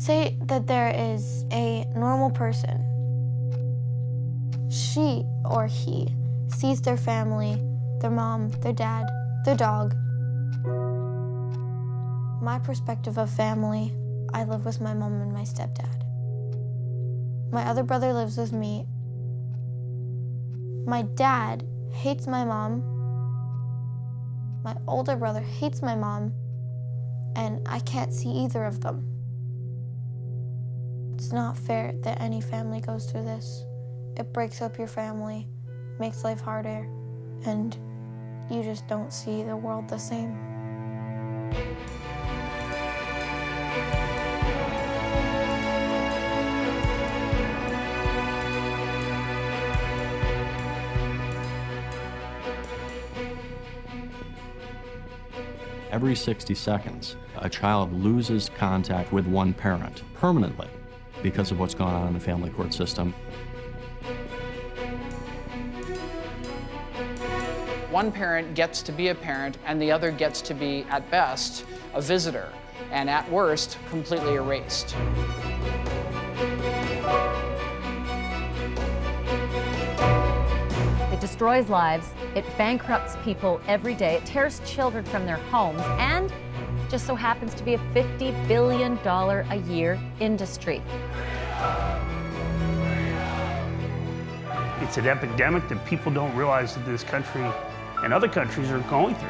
Say that there is a normal person. She or he sees their family, their mom, their dad, their dog. My perspective of family, I live with my mom and my stepdad. My other brother lives with me. My dad hates my mom. My older brother hates my mom, and I can't see either of them. It's not fair that any family goes through this. It breaks up your family, makes life harder, and you just don't see the world the same. Every 60 seconds, a child loses contact with one parent permanently because of what's going on in the family court system. One parent gets to be a parent, and the other gets to be, at best, a visitor, and at worst, completely erased. It destroys lives, it bankrupts people every day, it tears children from their homes, and just so happens to be a $50 billion a year industry. It's an epidemic that people don't realize that this country and other countries are going through.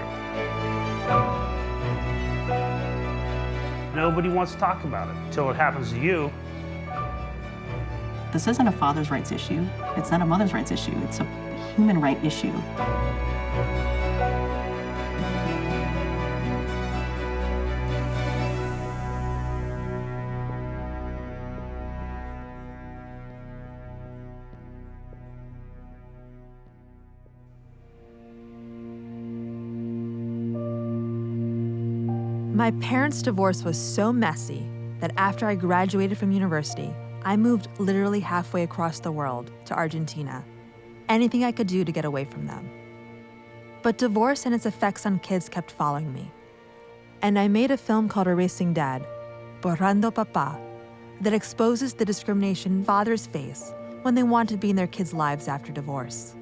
Nobody wants to talk about it until it happens to you. This isn't a father's rights issue. It's not a mother's rights issue. It's a human right issue. My parents' divorce was so messy that after I graduated from university, I moved literally halfway across the world to Argentina. Anything I could do to get away from them. But divorce and its effects on kids kept following me. And I made a film called Erasing Dad, Borrando Papá, that exposes the discrimination fathers face when they want to be in their kids' lives after divorce.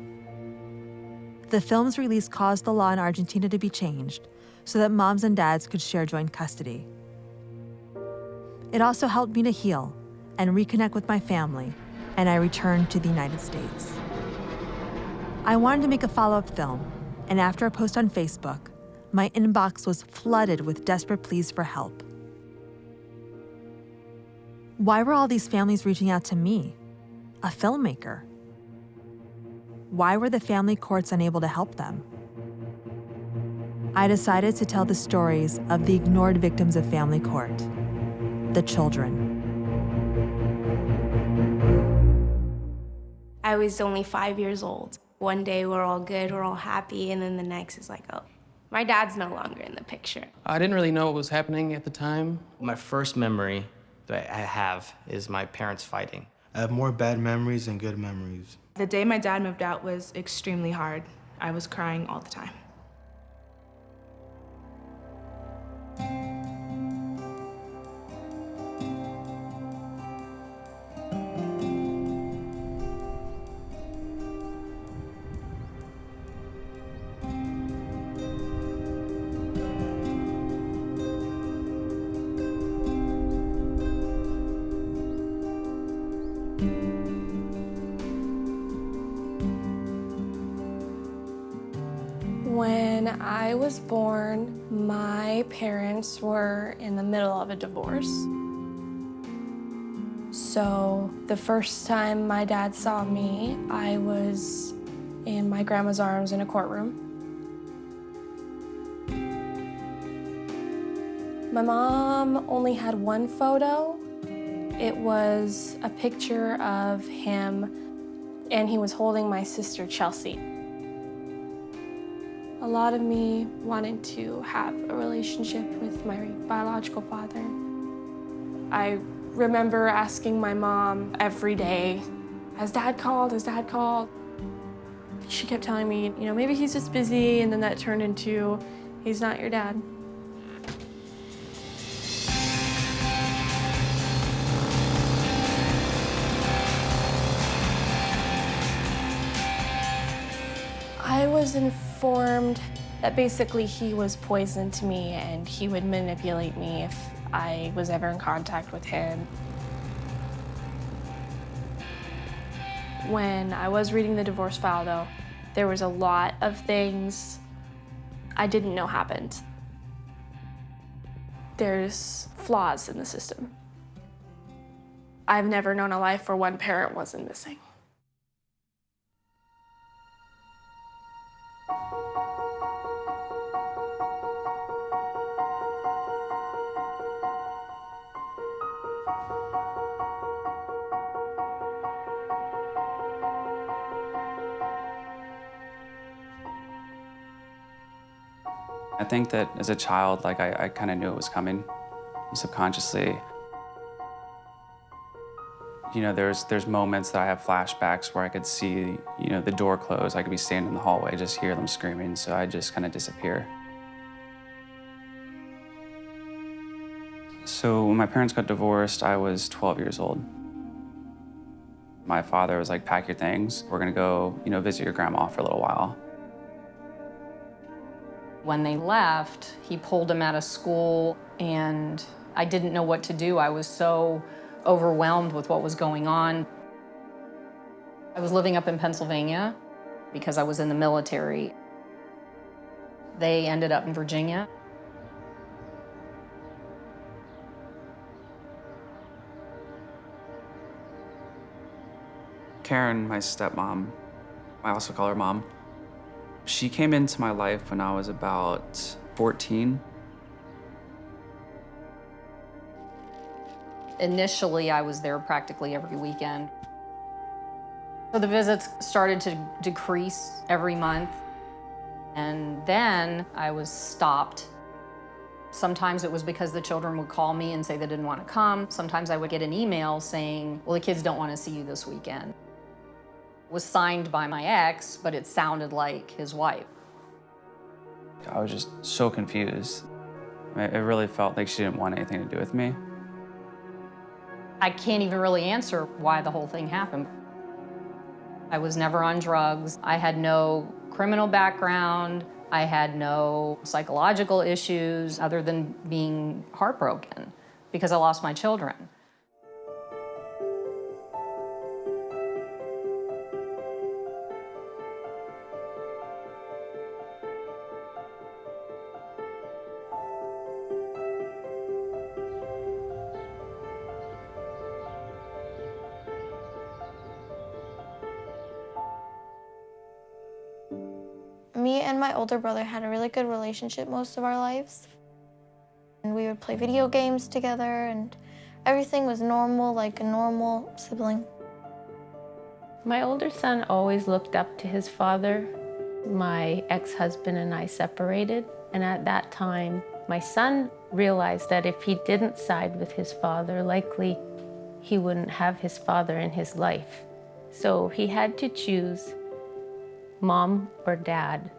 The film's release caused the law in Argentina to be changed so that moms and dads could share joint custody. It also helped me to heal and reconnect with my family, and I returned to the United States. I wanted to make a follow-up film, and after a post on Facebook, my inbox was flooded with desperate pleas for help. Why were all these families reaching out to me, a filmmaker? Why were the family courts unable to help them? I decided to tell the stories of the ignored victims of family court, the children. I was only 5 years old. One day we're all good, we're all happy, and then the next is like, oh, my dad's no longer in the picture. I didn't really know what was happening at the time. My first memory that I have is my parents fighting. I have more bad memories than good memories. The day my dad moved out was extremely hard. I was crying all the time. When I was born, my parents were in the middle of a divorce. So the first time my dad saw me, I was in my grandma's arms in a courtroom. My mom only had one photo. It was a picture of him, and he was holding my sister, Chelsea. A lot of me wanted to have a relationship with my biological father. I remember asking my mom every day, has Dad called, has Dad called? She kept telling me, you know, maybe he's just busy, and then that turned into, he's not your dad. I was informed that basically he was poison to me and he would manipulate me if I was ever in contact with him. When I was reading the divorce file, though, there was a lot of things I didn't know happened. There's flaws in the system. I've never known a life where one parent wasn't missing. I think that as a child, like I kind of knew it was coming subconsciously. You know, there's moments that I have flashbacks where I could see, you know, the door close. I could be standing in the hallway, just hear them screaming, so I just kind of disappear. So when my parents got divorced, I was 12 years old. My father was like, pack your things. We're gonna go, you know, visit your grandma for a little while. When they left, he pulled him out of school, and I didn't know what to do. I was so overwhelmed with what was going on. I was living up in Pennsylvania because I was in the military. They ended up in Virginia. Karen, my stepmom, I also call her mom, she came into my life when I was about 14. Initially, I was there practically every weekend. So the visits started to decrease every month, and then I was stopped. Sometimes it was because the children would call me and say they didn't want to come. Sometimes I would get an email saying, well, the kids don't want to see you this weekend. It was signed by my ex, but it sounded like his wife. I was just so confused. It really felt like she didn't want anything to do with me. I can't even really answer why the whole thing happened. I was never on drugs. I had no criminal background. I had no psychological issues other than being heartbroken because I lost my children. Me and my older brother had a really good relationship most of our lives. And we would play video games together, and everything was normal, like a normal sibling. My older son always looked up to his father. My ex-husband and I separated, and at that time, my son realized that if he didn't side with his father, likely he wouldn't have his father in his life. So he had to choose mom or dad.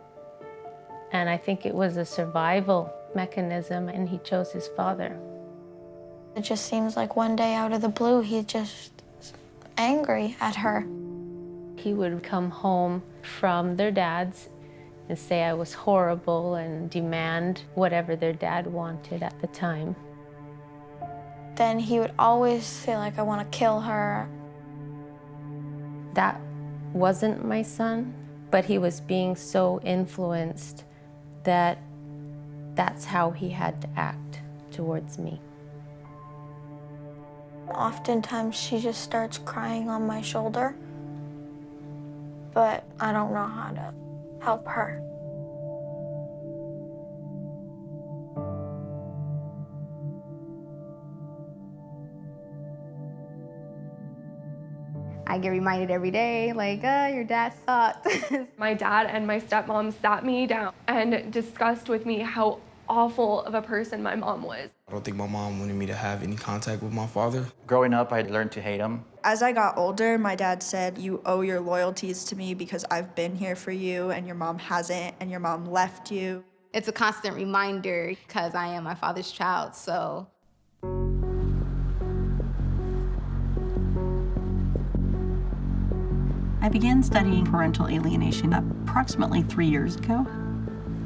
And I think it was a survival mechanism, and he chose his father. It just seems like one day out of the blue, he's just angry at her. He would come home from their dad's and say I was horrible and demand whatever their dad wanted at the time. Then he would always say, like, I want to kill her. That wasn't my son, but he was being so influenced that that's how he had to act towards me. Oftentimes she just starts crying on my shoulder, but I don't know how to help her. I get reminded every day, like, your dad sucked. My dad and my stepmom sat me down and discussed with me how awful of a person my mom was. I don't think my mom wanted me to have any contact with my father. Growing up, I learned to hate him. As I got older, my dad said, you owe your loyalties to me because I've been here for you and your mom hasn't, and your mom left you. It's a constant reminder because I am my father's child, so. I began studying parental alienation approximately 3 years ago.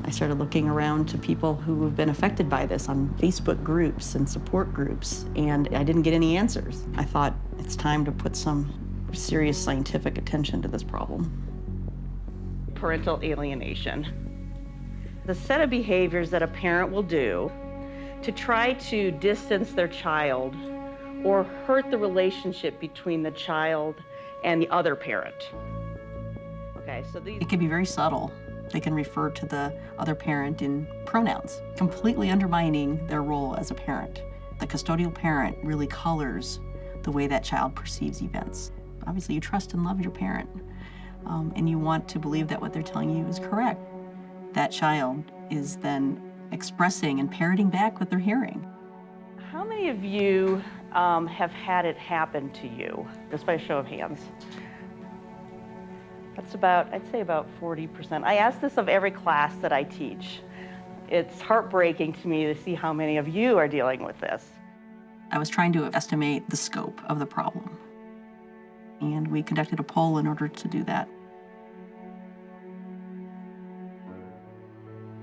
I started looking around to people who have been affected by this on Facebook groups and support groups, and I didn't get any answers. I thought it's time to put some serious scientific attention to this problem. Parental alienation. The set of behaviors that a parent will do to try to distance their child or hurt the relationship between the child and the other parent. Okay, so these... It can be very subtle. They can refer to the other parent in pronouns, completely undermining their role as a parent. The custodial parent really colors the way that child perceives events. Obviously, you trust and love your parent, and you want to believe that what they're telling you is correct. That child is then expressing and parroting back what they're hearing. How many of you have had it happen to you? Just by a show of hands. That's about, I'd say about 40%. I ask this of every class that I teach. It's heartbreaking to me to see how many of you are dealing with this. I was trying to estimate the scope of the problem, and we conducted a poll in order to do that.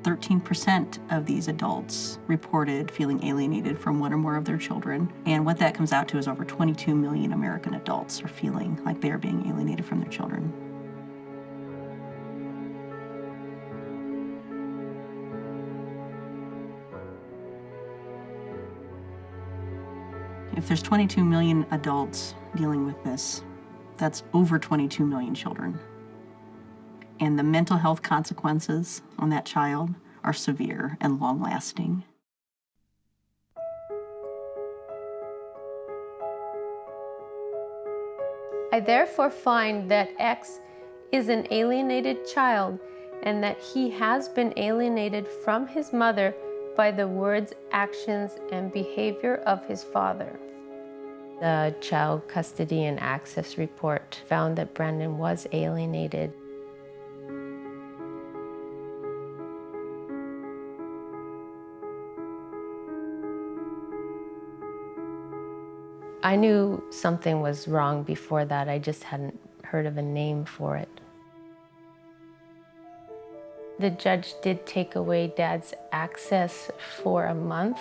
13% of these adults reported feeling alienated from one or more of their children, and what that comes out to is over 22 million American adults are feeling like they are being alienated from their children. If there's 22 million adults dealing with this, that's over 22 million children. And the mental health consequences on that child are severe and long-lasting. I therefore find that X is an alienated child and that he has been alienated from his mother by the words, actions, and behavior of his father. The Child Custody and Access Report found that Brandon was alienated. I knew something was wrong before that. I just hadn't heard of a name for it. The judge did take away Dad's access for a month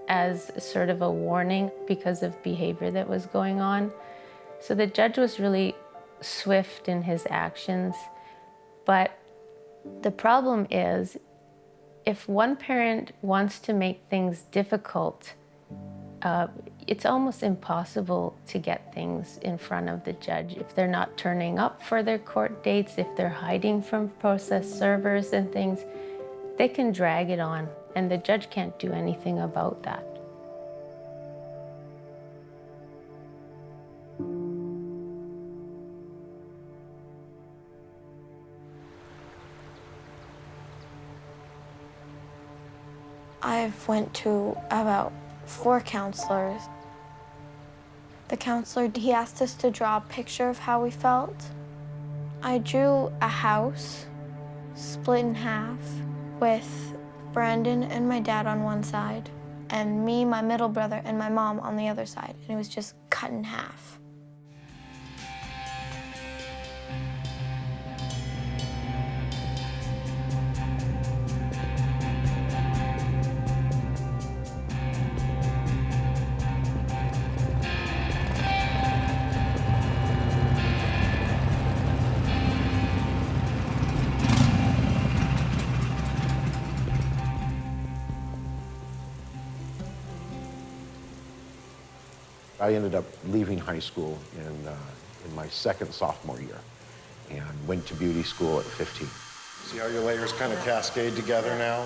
as sort of a warning because of behavior that was going on. So the judge was really swift in his actions. But the problem is, if one parent wants to make things difficult, it's almost impossible to get things in front of the judge. If they're not turning up for their court dates, if they're hiding from process servers and things, they can drag it on, and the judge can't do anything about that. I've went to about 4 counselors. The counselor, he asked us to draw a picture of how we felt. I drew a house split in half with Brandon and my dad on one side, and me, my middle brother, and my mom on the other side, and it was just cut in half. I ended up leaving high school in my second sophomore year and went to beauty school at 15. See how your layers kind of cascade together now?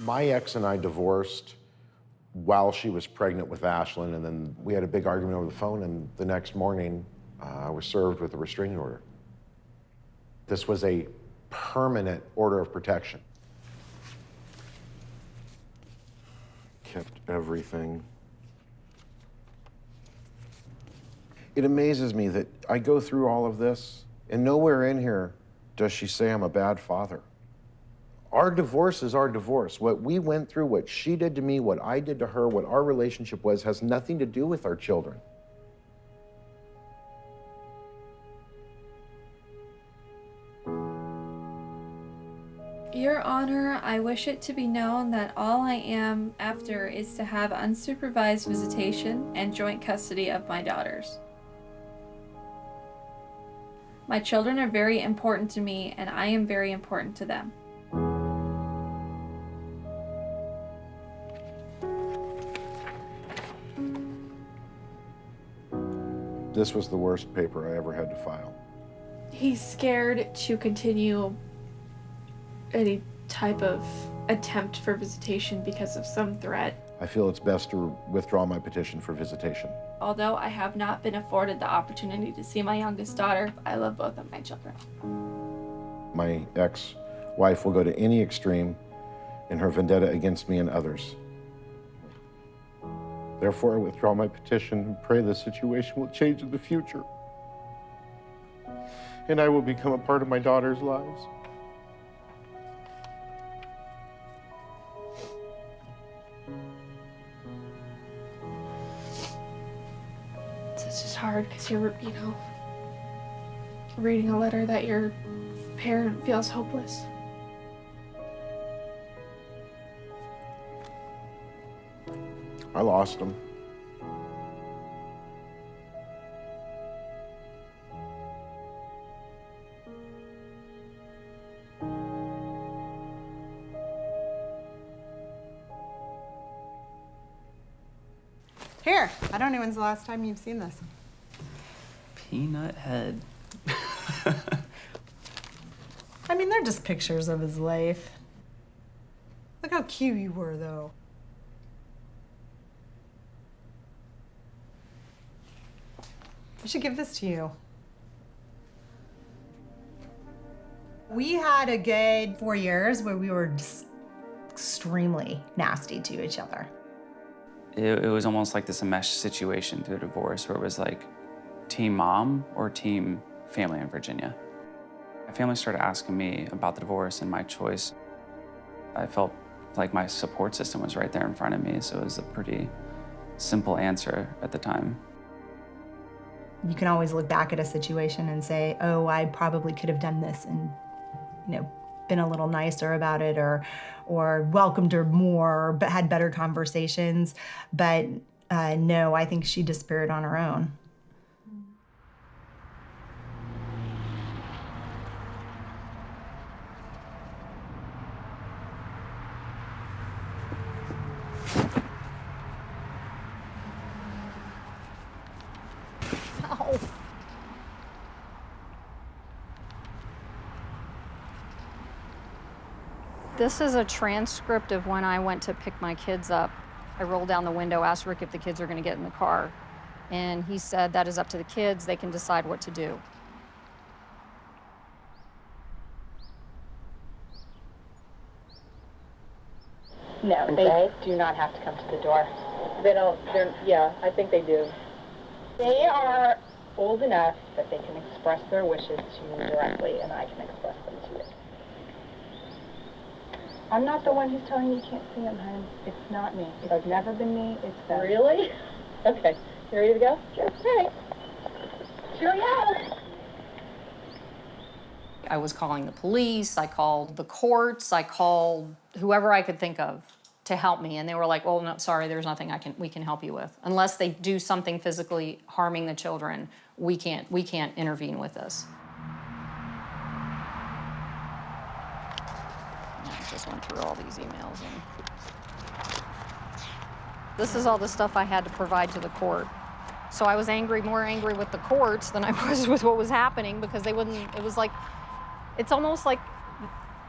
My ex and I divorced while she was pregnant with Ashlyn, and then we had a big argument over the phone, and the next morning I was served with a restraining order. This was a permanent order of protection. Kept everything. It amazes me that I go through all of this, and nowhere in here does she say I'm a bad father. Our divorce is our divorce. What we went through, what she did to me, what I did to her, what our relationship was, has nothing to do with our children. Your Honor, I wish it to be known that all I am after is to have unsupervised visitation and joint custody of my daughters. My children are very important to me, and I am very important to them. This was the worst paper I ever had to file. He's scared to continue any type of attempt for visitation because of some threat. I feel it's best to withdraw my petition for visitation. Although I have not been afforded the opportunity to see my youngest daughter, I love both of my children. My ex-wife will go to any extreme in her vendetta against me and others. Therefore, I withdraw my petition and pray the situation will change in the future. And I will become a part of my daughter's lives. It's just hard because you're, reading a letter that your parent feels hopeless. I lost him. Here, I don't know when's the last time you've seen this. Peanut head. I mean, they're just pictures of his life. Look how cute you were, though. I should give this to you. We had a good 4 years where we were just extremely nasty to each other. It was almost like this enmeshed situation through divorce where it was like team mom or team family in Virginia. My family started asking me about the divorce and my choice. I felt like my support system was right there in front of me, so it was a pretty simple answer at the time. You can always look back at a situation and say, oh, I probably could have done this and, been a little nicer about it or welcomed her more, but had better conversations. But no, I think she despaired on her own. Ow. This is a transcript of when I went to pick my kids up. I rolled down the window, asked Rick if the kids are going to get in the car. And he said, that is up to the kids. They can decide what to do. No, they do not have to come to the door. They don't, yeah, I think they do. They are old enough that they can express their wishes to me directly, and I can express them to you. I'm not the one who's telling you can't see them, hon. It's not me. It's never been me, it's them. Really? Okay. You ready to go? Sure. All right. Cheerio. I was calling the police, I called the courts, I called whoever I could think of to help me, and they were like, "Oh, no, sorry, there's nothing we can help you with. Unless they do something physically harming the children, we can't intervene with this." And I just went through all these emails, and this is all the stuff I had to provide to the court. So I was more angry with the courts than I was with what was happening, because they wouldn't, it was like, it's almost like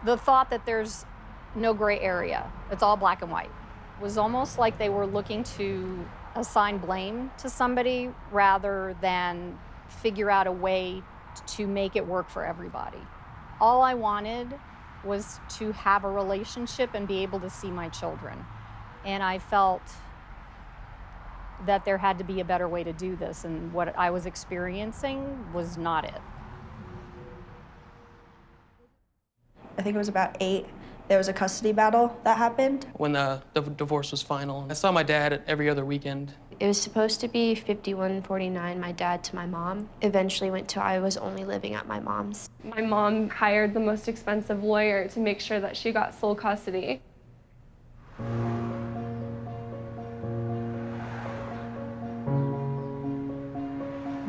the thought that there's no gray area. It's all black and white. It was almost like they were looking to assign blame to somebody rather than figure out a way to make it work for everybody. All I wanted was to have a relationship and be able to see my children. And I felt that there had to be a better way to do this, and what I was experiencing was not it. I think it was about 8. There was a custody battle that happened. When the divorce was final, I saw my dad every other weekend. It was supposed to be 51-49, my dad to my mom. Eventually went to I was only living at my mom's. My mom hired the most expensive lawyer to make sure that she got sole custody.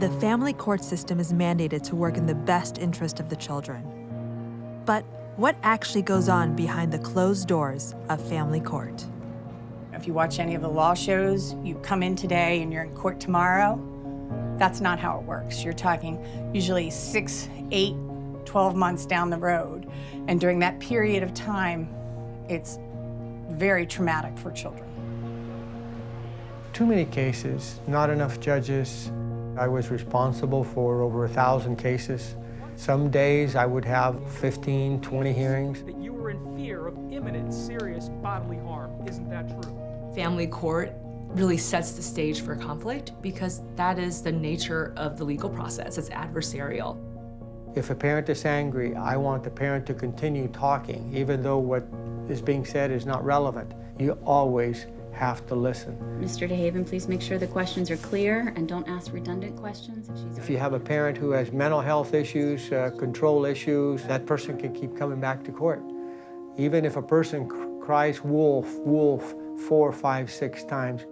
The family court system is mandated to work in the best interest of the children. But what actually goes on behind the closed doors of family court? If you watch any of the law shows, you come in today and you're in court tomorrow. That's not how it works. You're talking usually 6, 8, 12 months down the road. And during that period of time, it's very traumatic for children. Too many cases, not enough judges. I was responsible for over 1,000 cases. Some days I would have 15, 20 hearings. That you were in fear of imminent serious bodily harm. Isn't that true? Family court really sets the stage for conflict because that is the nature of the legal process. It's adversarial. If a parent is angry, I want the parent to continue talking, even though what is being said is not relevant. You always have to listen. Mr. DeHaven, please make sure the questions are clear and don't ask redundant questions. If you have a parent who has mental health issues, control issues, that person can keep coming back to court. Even if a person cries wolf, wolf 4, 5, 6 times.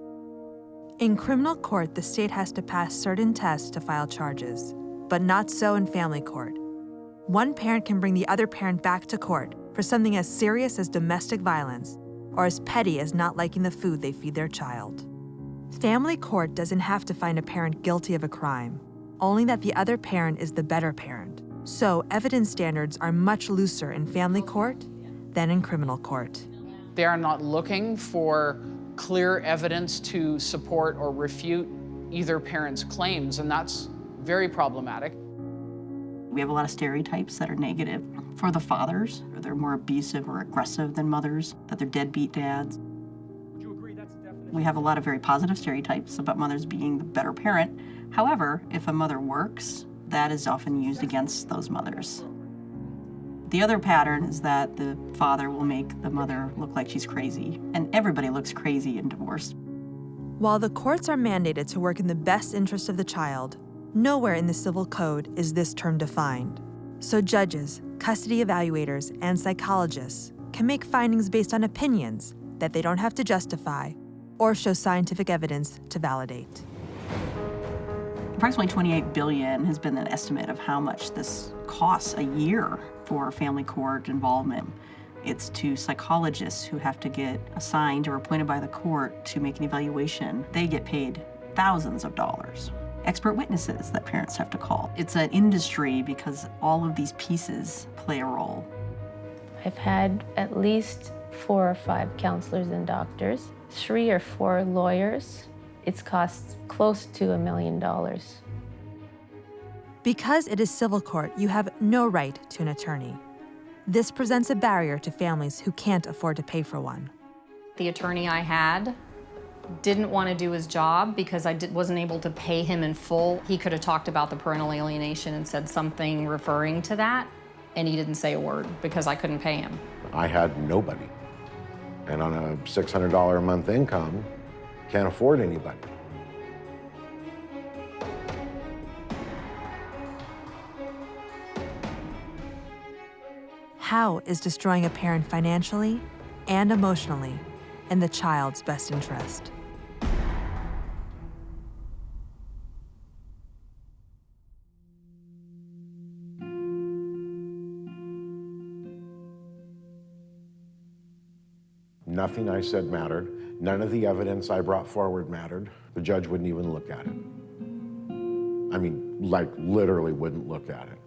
In criminal court, the state has to pass certain tests to file charges, but not so in family court. One parent can bring the other parent back to court for something as serious as domestic violence or as petty as not liking the food they feed their child. Family court doesn't have to find a parent guilty of a crime, only that the other parent is the better parent. So evidence standards are much looser in family court than in criminal court. They are not looking for clear evidence to support or refute either parent's claims, and that's very problematic. We have a lot of stereotypes that are negative for the fathers. They're more abusive or aggressive than mothers, that they're deadbeat dads. Would you agree that's a definition? We have a lot of very positive stereotypes about mothers being the better parent. However, if a mother works, that is often used against those mothers. The other pattern is that the father will make the mother look like she's crazy, and everybody looks crazy in divorce. While the courts are mandated to work in the best interest of the child, nowhere in the civil code is this term defined. So judges, custody evaluators, and psychologists can make findings based on opinions that they don't have to justify or show scientific evidence to validate. Approximately $28 billion has been an estimate of how much this costs a year for family court involvement. It's to psychologists who have to get assigned or appointed by the court to make an evaluation. They get paid thousands of dollars. Expert witnesses that parents have to call. It's an industry because all of these pieces play a role. I've had at least 4 or 5 counselors and doctors, 3 or 4 lawyers. It's cost close to $1 million. Because it is civil court, you have no right to an attorney. This presents a barrier to families who can't afford to pay for one. The attorney I had didn't want to do his job because I wasn't able to pay him in full. He could have talked about the parental alienation and said something referring to that, and he didn't say a word because I couldn't pay him. I had nobody. And on a $600 a month income, can't afford anybody. How is destroying a parent financially and emotionally in the child's best interest? Nothing I said mattered. None of the evidence I brought forward mattered. The judge wouldn't even look at it. I mean, like literally wouldn't look at it.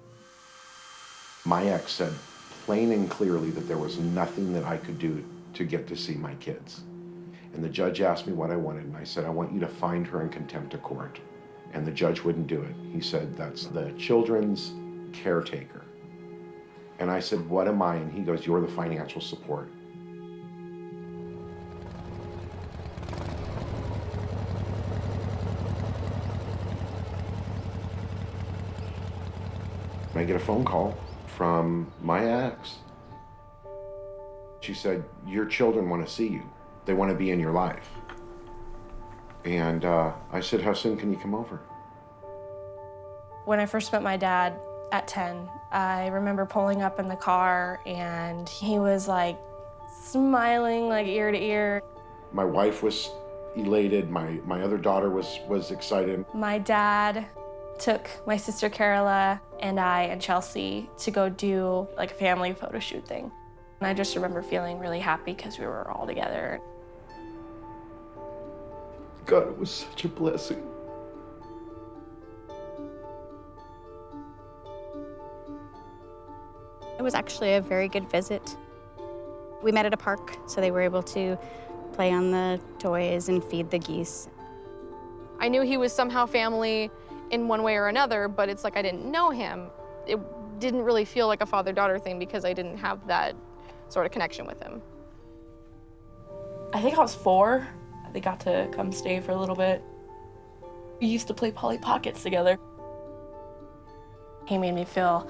My ex said plain and clearly that there was nothing that I could do to get to see my kids. And the judge asked me what I wanted, and I said, I want you to find her in contempt of court. And the judge wouldn't do it. He said, that's the children's caretaker. And I said, what am I? And he goes, you're the financial support. I get a phone call from my ex. She said, your children want to see you. They want to be in your life. And I said, how soon can you come over? When I first met my dad at 10, I remember pulling up in the car and he was like smiling like ear to ear. My wife was elated. My other daughter was excited. My dad took my sister Carola and I and Chelsea to go do like a family photo shoot thing. And I just remember feeling really happy because we were all together. God, it was such a blessing. It was actually a very good visit. We met at a park, so they were able to play on the toys and feed the geese. I knew he was somehow family in one way or another, but it's like I didn't know him. It didn't really feel like a father-daughter thing because I didn't have that sort of connection with him. I think I was 4. They got to come stay for a little bit. We used to play Polly Pockets together. He made me feel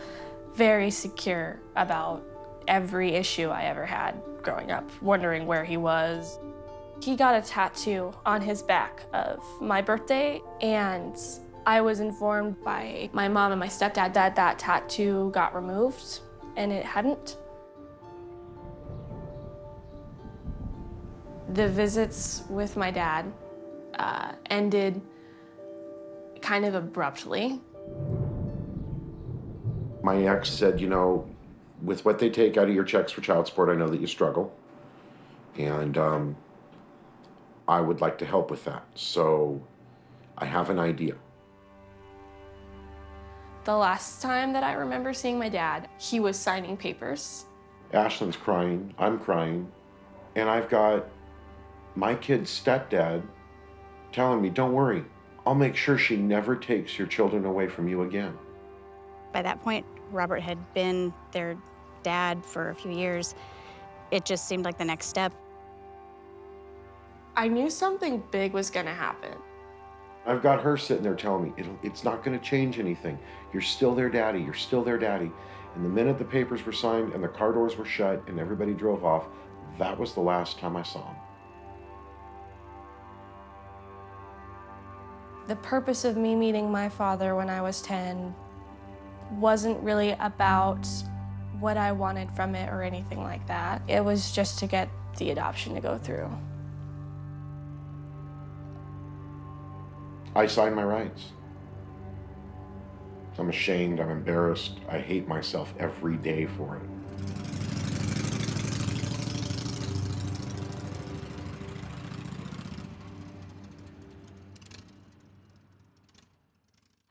very secure about every issue I ever had growing up, wondering where he was. He got a tattoo on his back of my birthday, and I was informed by my mom and my stepdad that that tattoo got removed, and it hadn't. The visits with my dad ended kind of abruptly. My ex said, you know, with what they take out of your checks for child support, I know that you struggle. And I would like to help with that. So I have an idea. The last time that I remember seeing my dad, he was signing papers. Ashlyn's crying, I'm crying, and I've got my kid's stepdad telling me, don't worry, I'll make sure she never takes your children away from you again. By that point, Robert had been their dad for a few years. It just seemed like the next step. I knew something big was gonna happen. I've got her sitting there telling me, it's not gonna change anything. You're still their daddy, you're still their daddy. And the minute the papers were signed and the car doors were shut and everybody drove off, that was the last time I saw him. The purpose of me meeting my father when I was 10 wasn't really about what I wanted from it or anything like that. It was just to get the adoption to go through. I signed my rights. I'm ashamed, I'm embarrassed, I hate myself every day for it.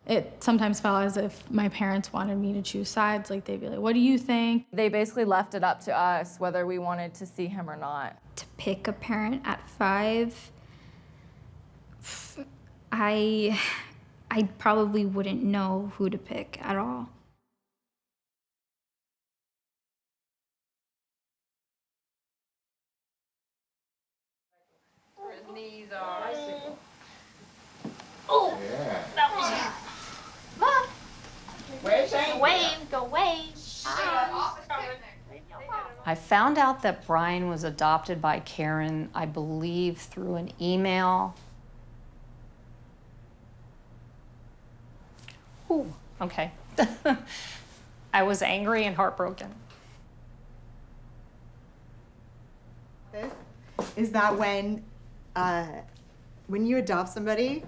It sometimes felt as if my parents wanted me to choose sides. Like, they'd be like, what do you think? They basically left it up to us whether we wanted to see him or not. To pick a parent at 5, I probably wouldn't know who to pick at all. His knees are. Oh, yeah. That was Mom. Where's Go wave, go wave. I found out that Brian was adopted by Karen, I believe, through an email. Ooh, okay. I was angry and heartbroken. Is that when you adopt somebody,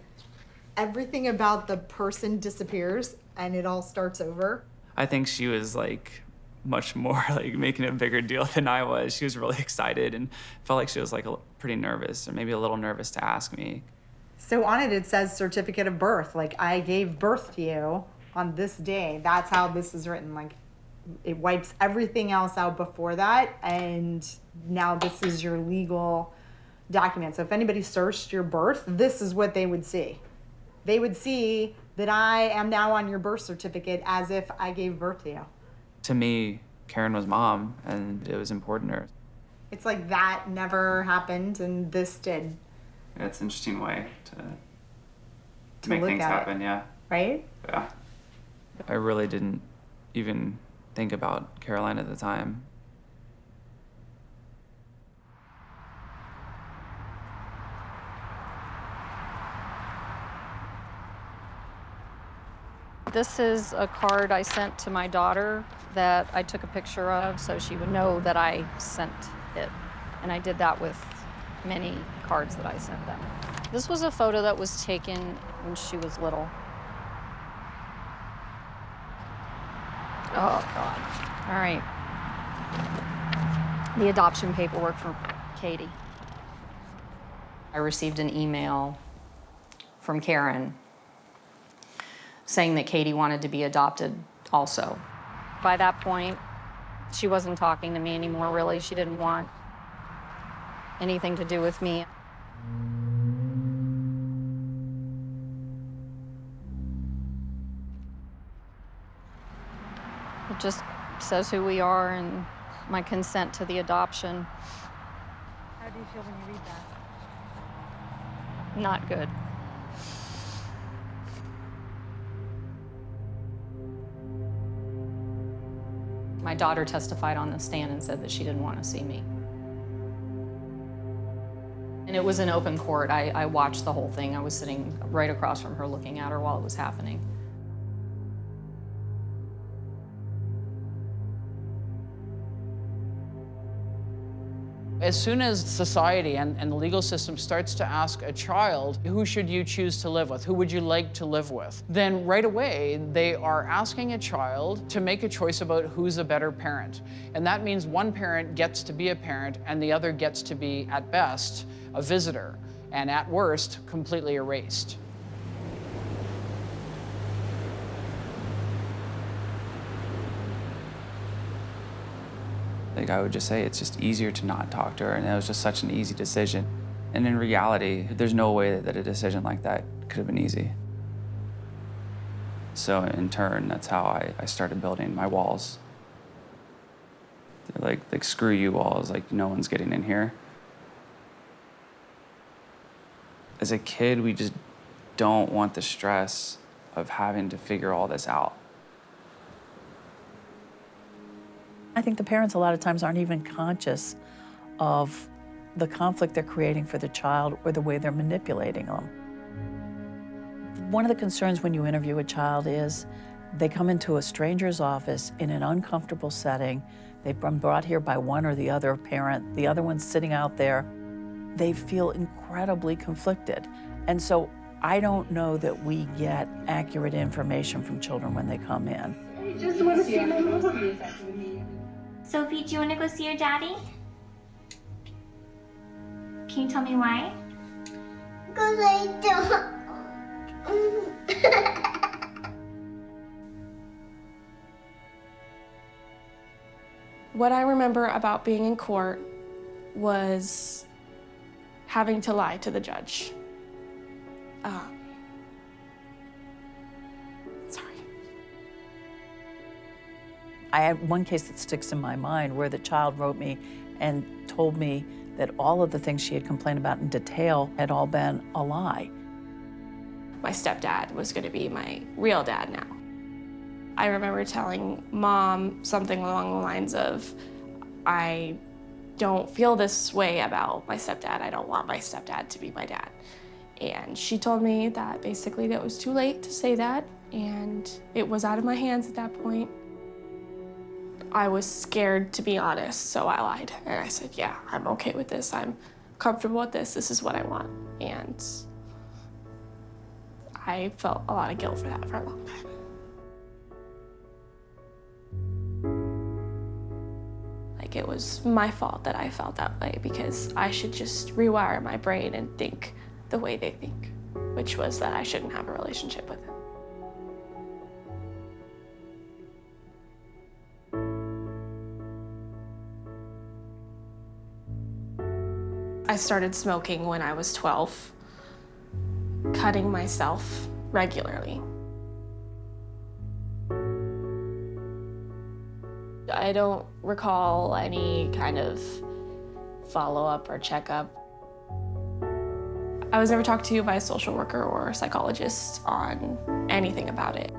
everything about the person disappears and it all starts over? I think she was like much more like making a bigger deal than I was. She was really excited and felt like she was like pretty nervous or maybe a little nervous to ask me. So on it says certificate of birth. Like, I gave birth to you on this day. That's how this is written. Like, it wipes everything else out before that, and now this is your legal document. So if anybody searched your birth, this is what they would see. They would see that I am now on your birth certificate as if I gave birth to you. To me, Karen was mom, and it was important to her. It's like that never happened, and this did. It's an interesting way to make things happen, yeah. Right? Yeah. I really didn't even think about Caroline at the time. This is a card I sent to my daughter that I took a picture of so she would know that I sent it. And I did that with many cards that I sent them. This was a photo that was taken when she was little. Oh, God. All right. The adoption paperwork for Katie. I received an email from Karen saying that Katie wanted to be adopted also. By that point, she wasn't talking to me anymore, really. She didn't want anything to do with me. It just says who we are and my consent to the adoption. How do you feel when you read that? Not good. My daughter testified on the stand and said that she didn't want to see me. And it was in open court. I watched the whole thing. I was sitting right across from her looking at her while it was happening. As soon as society and the legal system starts to ask a child, who should you choose to live with? Who would you like to live with? Then right away, they are asking a child to make a choice about who's a better parent. And that means one parent gets to be a parent and the other gets to be, at best, a visitor, and at worst, completely erased. Like, I would just say it's just easier to not talk to her, and it was just such an easy decision. And in reality, there's no way that a decision like that could have been easy. So in turn, that's how I started building my walls. They're like screw you walls, like no one's getting in here. As a kid, we just don't want the stress of having to figure all this out. I think the parents a lot of times aren't even conscious of the conflict they're creating for the child or the way they're manipulating them. One of the concerns when you interview a child is they come into a stranger's office in an uncomfortable setting. They've been brought here by one or the other parent. The other one's sitting out there. They feel incredibly conflicted. And so I don't know that we get accurate information from children when they come in. I just want to see my mom. Sophie, do you want to go see your daddy? Can you tell me why? Because I don't. What I remember about being in court was having to lie to the judge. I had one case that sticks in my mind where the child wrote me and told me that all of the things she had complained about in detail had all been a lie. My stepdad was going to be my real dad now. I remember telling Mom something along the lines of, I don't feel this way about my stepdad. I don't want my stepdad to be my dad. And she told me that basically that was too late to say that, and it was out of my hands at that point. I was scared, to be honest, so I lied. And I said, yeah, I'm okay with this. I'm comfortable with this. This is what I want. And I felt a lot of guilt for that for a long time. Like, it was my fault that I felt that way, because I should just rewire my brain and think the way they think, which was that I shouldn't have a relationship with him. I started smoking when I was 12, cutting myself regularly. I don't recall any kind of follow-up or checkup. I was never talked to by a social worker or a psychologist on anything about it.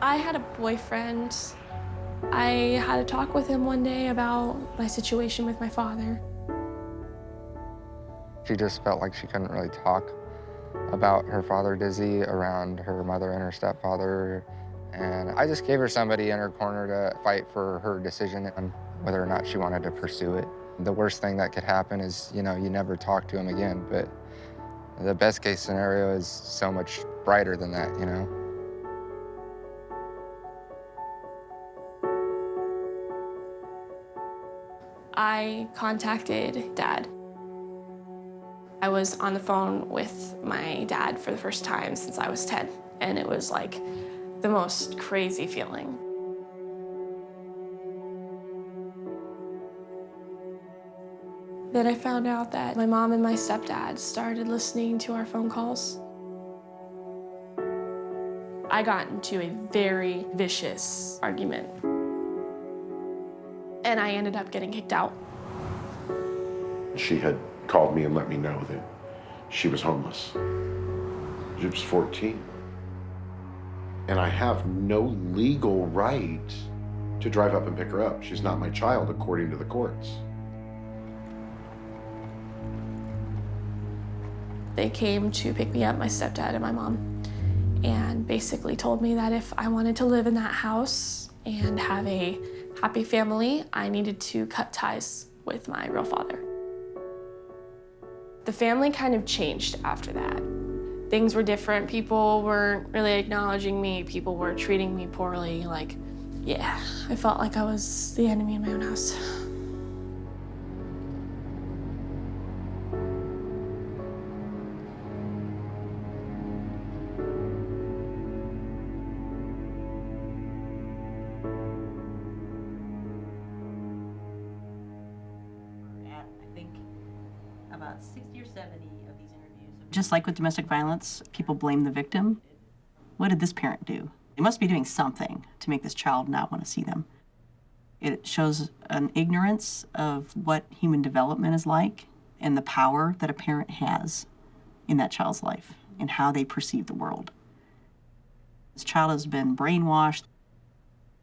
I had a boyfriend I had a talk with him one day about my situation with my father. She just felt like she couldn't really talk about her father, Dizzy, around her mother and her stepfather. And I just gave her somebody in her corner to fight for her decision on whether or not she wanted to pursue it. The worst thing that could happen is, you never talk to him again, but the best case scenario is so much brighter than that, I contacted Dad. I was on the phone with my dad for the first time since I was 10, and it was like the most crazy feeling. Then I found out that my mom and my stepdad started listening to our phone calls. I got into a very vicious argument, and I ended up getting kicked out. She had called me and let me know that she was homeless. She was 14. And I have no legal right to drive up and pick her up. She's not my child according to the courts. They came to pick me up, my stepdad and my mom, and basically told me that if I wanted to live in that house and have a happy family, I needed to cut ties with my real father. The family kind of changed after that. Things were different. People weren't really acknowledging me. People were treating me poorly. Yeah, I felt like I was the enemy in my own house. About 60 or 70 of these interviews. Just like with domestic violence, people blame the victim. What did this parent do? They must be doing something to make this child not want to see them. It shows an ignorance of what human development is like and the power that a parent has in that child's life and how they perceive the world. This child has been brainwashed.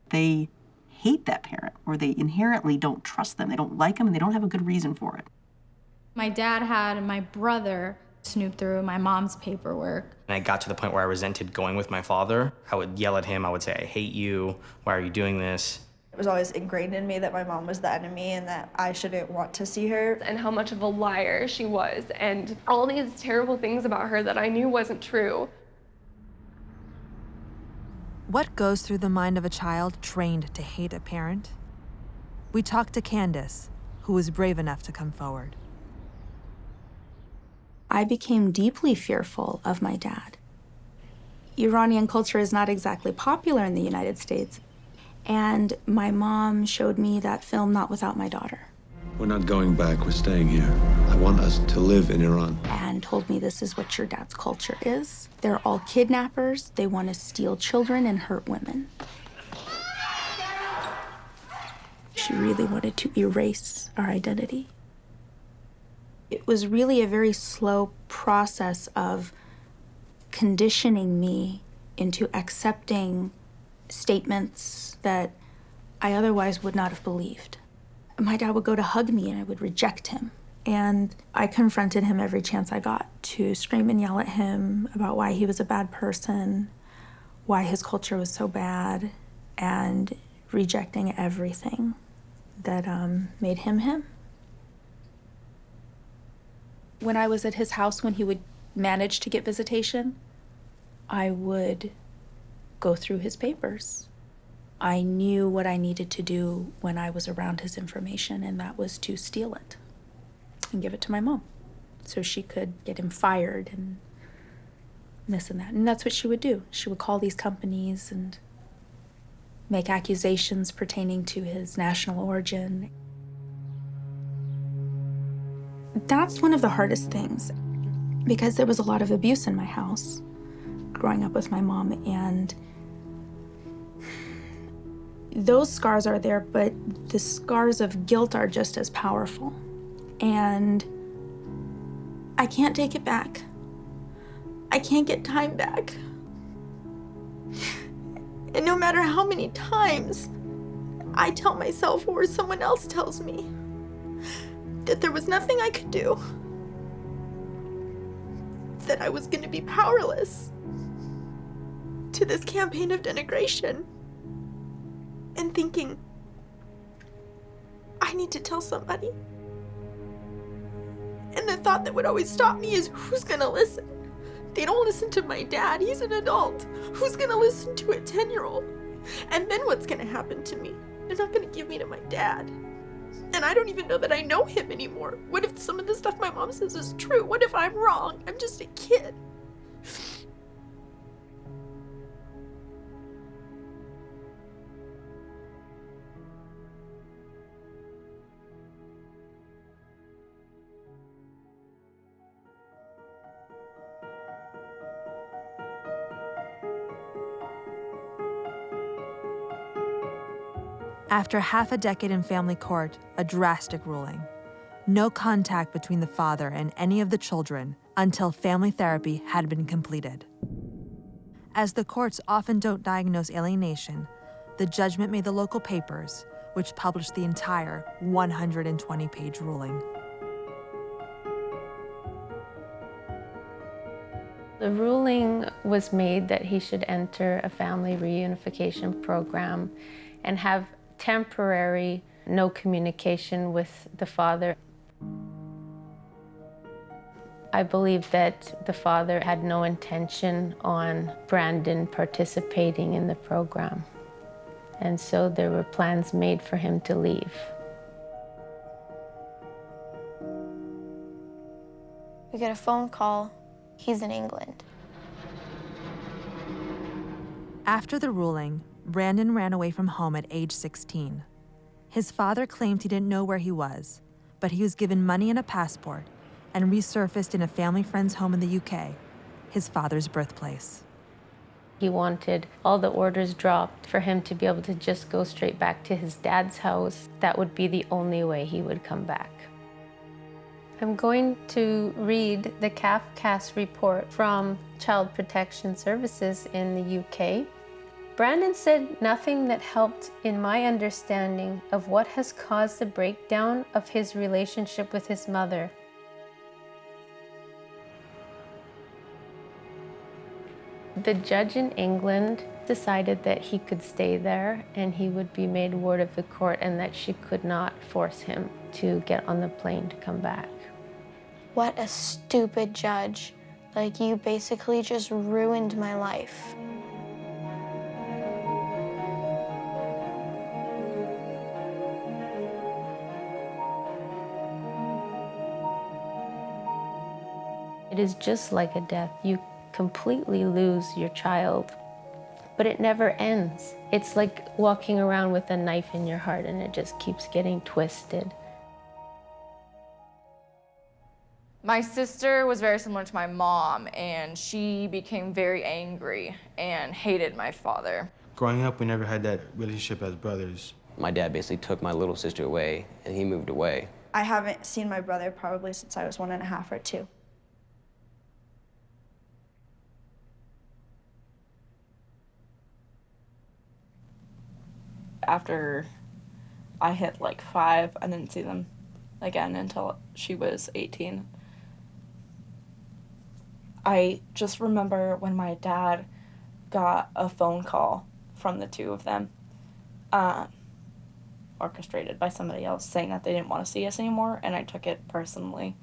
They hate that parent, or they inherently don't trust them. They don't like them, and they don't have a good reason for it. My dad had my brother snoop through my mom's paperwork. And I got to the point where I resented going with my father. I would yell at him. I would say, I hate you. Why are you doing this? It was always ingrained in me that my mom was the enemy and that I shouldn't want to see her. And how much of a liar she was, and all these terrible things about her that I knew wasn't true. What goes through the mind of a child trained to hate a parent? We talked to Candace, who was brave enough to come forward. I became deeply fearful of my dad. Iranian culture is not exactly popular in the United States, and my mom showed me that film, Not Without My Daughter. We're not going back, we're staying here. I want us to live in Iran. And told me this is what your dad's culture is. They're all kidnappers, they want to steal children and hurt women. She really wanted to erase our identity. It was really a very slow process of conditioning me into accepting statements that I otherwise would not have believed. My dad would go to hug me and I would reject him. And I confronted him every chance I got to scream and yell at him about why he was a bad person, why his culture was so bad, and rejecting everything that made him him. When I was at his house, when he would manage to get visitation, I would go through his papers. I knew what I needed to do when I was around his information, and that was to steal it and give it to my mom so she could get him fired and this and that. And that's what she would do. She would call these companies and make accusations pertaining to his national origin. That's one of the hardest things, because there was a lot of abuse in my house growing up with my mom, and those scars are there, but the scars of guilt are just as powerful. And I can't take it back. I can't get time back. And no matter how many times I tell myself, or someone else tells me, that there was nothing I could do, that I was going to be powerless to this campaign of denigration, and thinking, I need to tell somebody. And the thought that would always stop me is, who's gonna listen? They don't listen to my dad, he's an adult. Who's gonna listen to a 10-year-old? And then what's gonna happen to me? They're not gonna give me to my dad. And I don't even know that I know him anymore. What if some of the stuff my mom says is true? What if I'm wrong? I'm just a kid. After half a decade in family court, a drastic ruling. No contact between the father and any of the children until family therapy had been completed. As the courts often don't diagnose alienation, the judgment made the local papers, which published the entire 120-page ruling. The ruling was made that he should enter a family reunification program and have temporary no communication with the father. I believe that the father had no intention on Brandon participating in the program. And so there were plans made for him to leave. We get a phone call. He's in England. After the ruling, Brandon ran away from home at age 16. His father claimed he didn't know where he was, but he was given money and a passport and resurfaced in a family friend's home in the UK, his father's birthplace. He wanted all the orders dropped for him to be able to just go straight back to his dad's house. That would be the only way he would come back. I'm going to read the CAF-CAS report from Child Protection Services in the UK. Brandon said nothing that helped in my understanding of what has caused the breakdown of his relationship with his mother. The judge in England decided that he could stay there and he would be made ward of the court and that she could not force him to get on the plane to come back. What a stupid judge. Like, you basically just ruined my life. It is just like a death. You completely lose your child, but it never ends. It's like walking around with a knife in your heart and it just keeps getting twisted. My sister was very similar to my mom, and she became very angry and hated my father. Growing up, we never had that relationship as brothers. My dad basically took my little sister away, and he moved away. I haven't seen my brother probably since I was 1.5 or 2. After I hit like 5, I didn't see them again until she was 18. I just remember when my dad got a phone call from the two of them, orchestrated by somebody else, saying that they didn't want to see us anymore, and I took it personally.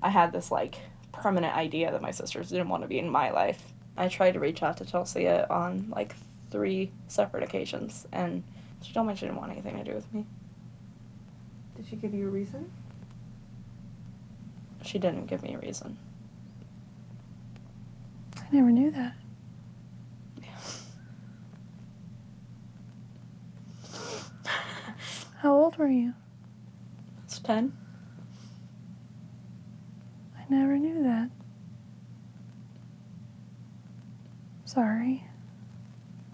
I had this like permanent idea that my sisters didn't want to be in my life. I tried to reach out to Chelsea on like 3 separate occasions, and she told me she didn't want anything to do with me. Did she give you a reason? She didn't give me a reason. I never knew that. How old were you? It's 10. I never knew that. Sorry.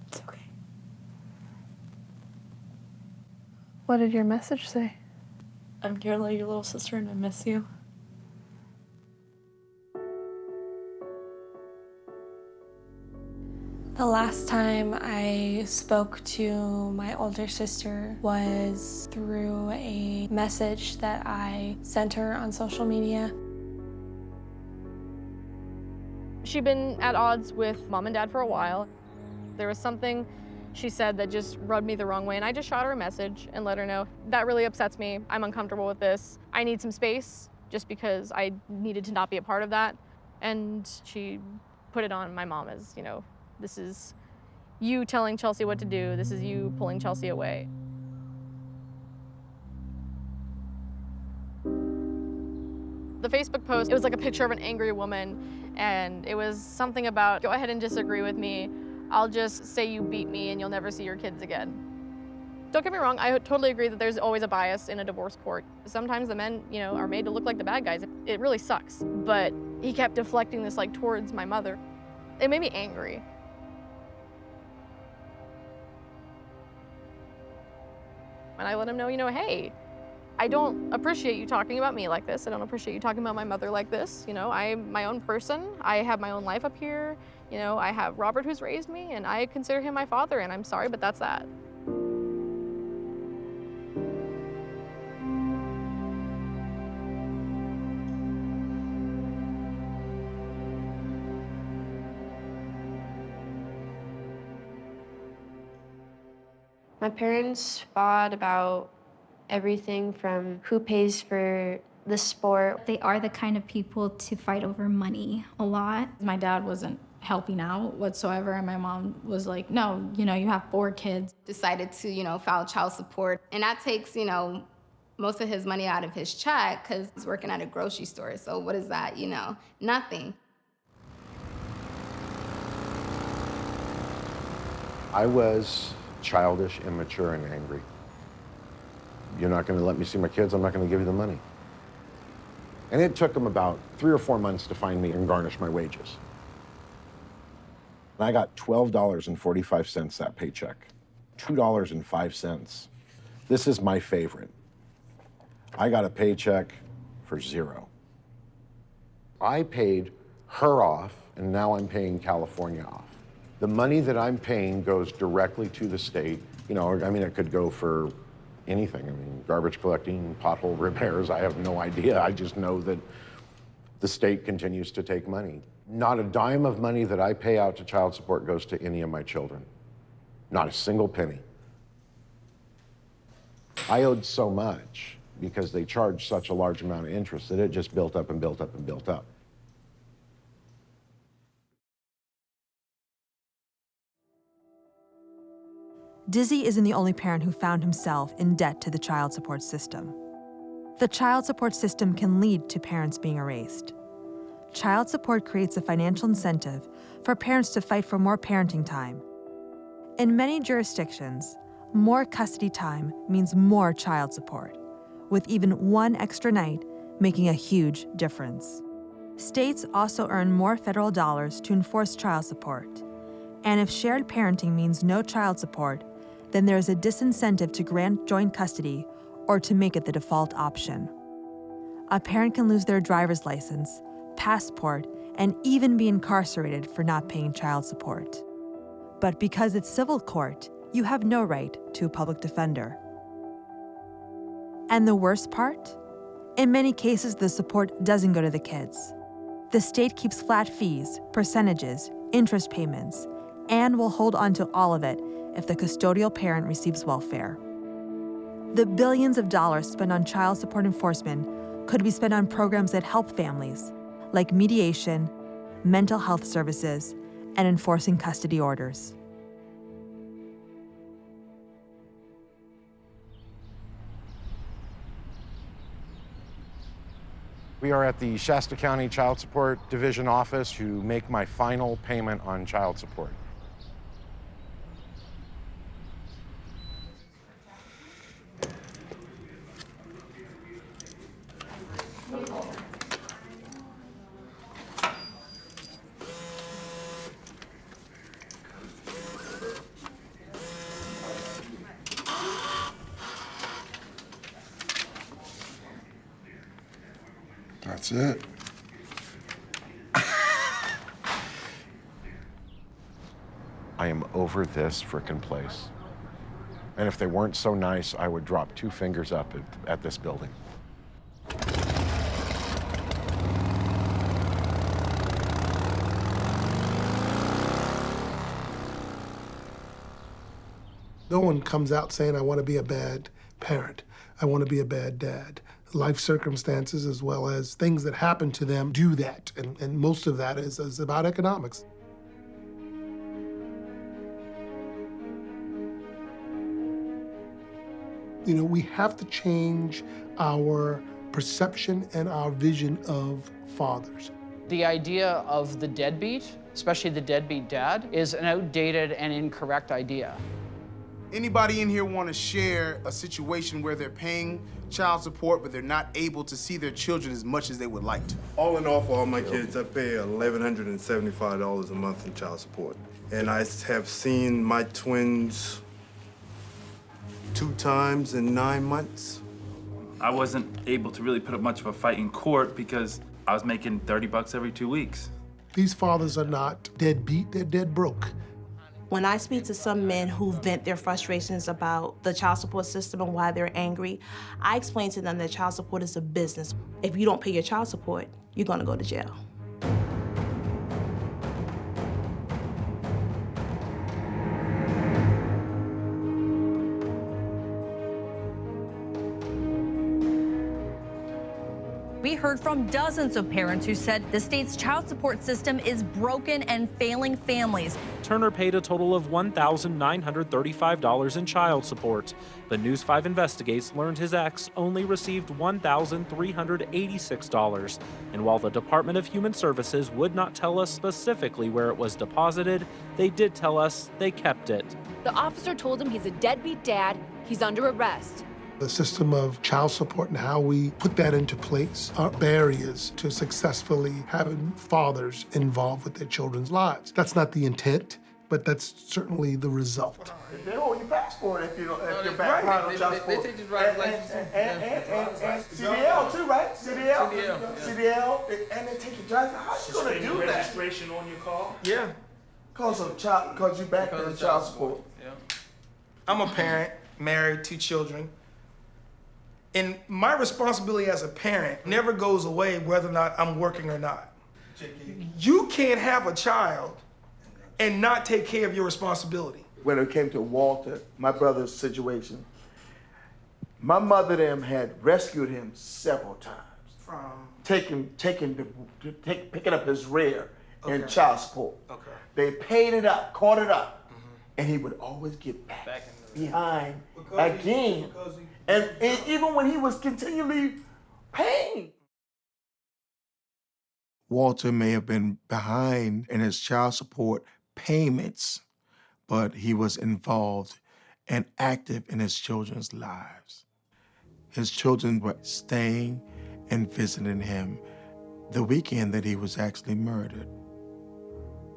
It's okay. What did your message say? I'm Carla, your little sister, and I miss you. The last time I spoke to my older sister was through a message that I sent her on social media. She'd been at odds with mom and dad for a while. There was something she said that just rubbed me the wrong way, and I just shot her a message and let her know, that really upsets me. I'm uncomfortable with this. I need some space, just because I needed to not be a part of that. And she put it on my mom as, you know, this is you telling Chelsea what to do. This is you pulling Chelsea away. The Facebook post, it was like a picture of an angry woman, and it was something about, go ahead and disagree with me. I'll just say you beat me and you'll never see your kids again. Don't get me wrong, I totally agree that there's always a bias in a divorce court. Sometimes the men, you know, are made to look like the bad guys. It really sucks. But he kept deflecting this like towards my mother. It made me angry. And I let him know, you know, hey, I don't appreciate you talking about me like this. I don't appreciate you talking about my mother like this. You know, I'm my own person. I have my own life up here. You know, I have Robert who's raised me, and I consider him my father, and I'm sorry, but that's that. My parents fought about everything from who pays for the sport. They are the kind of people to fight over money a lot. My dad wasn't helping out whatsoever, and my mom was like, no, you know, you have 4 kids. Decided to, you know, file child support, and that takes, you know, most of his money out of his check because he's working at a grocery store. So what is that, you know? Nothing. I was childish, immature, and angry. You're not going to let me see my kids, I'm not going to give you the money. And it took them about 3 or 4 months to find me and garnish my wages. And I got $12.45 that paycheck, $2.05. This is my favorite. I got a paycheck for 0. I paid her off, and now I'm paying California off. The money that I'm paying goes directly to the state. You know, I mean, it could go for anything. I mean, garbage collecting, pothole repairs, I have no idea. I just know that the state continues to take money. Not a dime of money that I pay out to child support goes to any of my children. Not a single penny. I owed so much because they charged such a large amount of interest that it just built up and built up and built up. Dizzy isn't the only parent who found himself in debt to the child support system. The child support system can lead to parents being erased. Child support creates a financial incentive for parents to fight for more parenting time. In many jurisdictions, more custody time means more child support, with even one extra night making a huge difference. States also earn more federal dollars to enforce child support. And if shared parenting means no child support, then there is a disincentive to grant joint custody or to make it the default option. A parent can lose their driver's license, passport, and even be incarcerated for not paying child support. But because it's civil court, you have no right to a public defender. And the worst part? In many cases, the support doesn't go to the kids. The state keeps flat fees, percentages, interest payments, and will hold on to all of it if the custodial parent receives welfare. The billions of dollars spent on child support enforcement could be spent on programs that help families, like mediation, mental health services, and enforcing custody orders. We are at the Shasta County Child Support Division office to make my final payment on child support. That's it. I am over this frickin' place. And if they weren't so nice, I would drop 2 fingers up at this building. No one comes out saying, I want to be a bad parent. I want to be a bad dad. Life circumstances, as well as things that happen to them, do that. And most of that is about economics. You know, we have to change our perception and our vision of fathers. The idea of the deadbeat, especially the deadbeat dad, is an outdated and incorrect idea. Anybody in here want to share a situation where they're paying child support, but they're not able to see their children as much as they would like to? All in all, for all my kids, I pay $1,175 a month in child support. And I have seen my twins 2 times in 9 months. I wasn't able to really put up much of a fight in court because I was making $30 every 2 weeks. These fathers are not deadbeat, they're dead broke. When I speak to some men who vent their frustrations about the child support system and why they're angry, I explain to them that child support is a business. If you don't pay your child support, you're gonna go to jail. We heard from dozens of parents who said the state's child support system is broken and failing families. Turner paid a total of $1,935 in child support. But News 5 Investigates learned his ex only received $1,386. And while the Department of Human Services would not tell us specifically where it was deposited, they did tell us they kept it. The officer told him he's a deadbeat dad, he's under arrest. The system of child support and how we put that into place are barriers to successfully having fathers involved with their children's lives. That's not the intent, but that's certainly the result. They hold your passport if you're back behind on child support. They take your driver's license. And CDL too, right? CDL. And they take your driver's license. How you gonna do that? Registration on your car? Yeah. Cause you back on child support. Yeah. I'm a parent, married, 2 children. And my responsibility as a parent never goes away whether or not I'm working or not. You can't have a child and not take care of your responsibility. When it came to Walter, my brother's situation, my mother them had rescued him several times. From? Picking up his rear in child support. Okay. They paid it up, caught it up, and he would always get back behind again. And even when he was continually paying. Walter may have been behind in his child support payments, but he was involved and active in his children's lives. His children were staying and visiting him the weekend that he was actually murdered.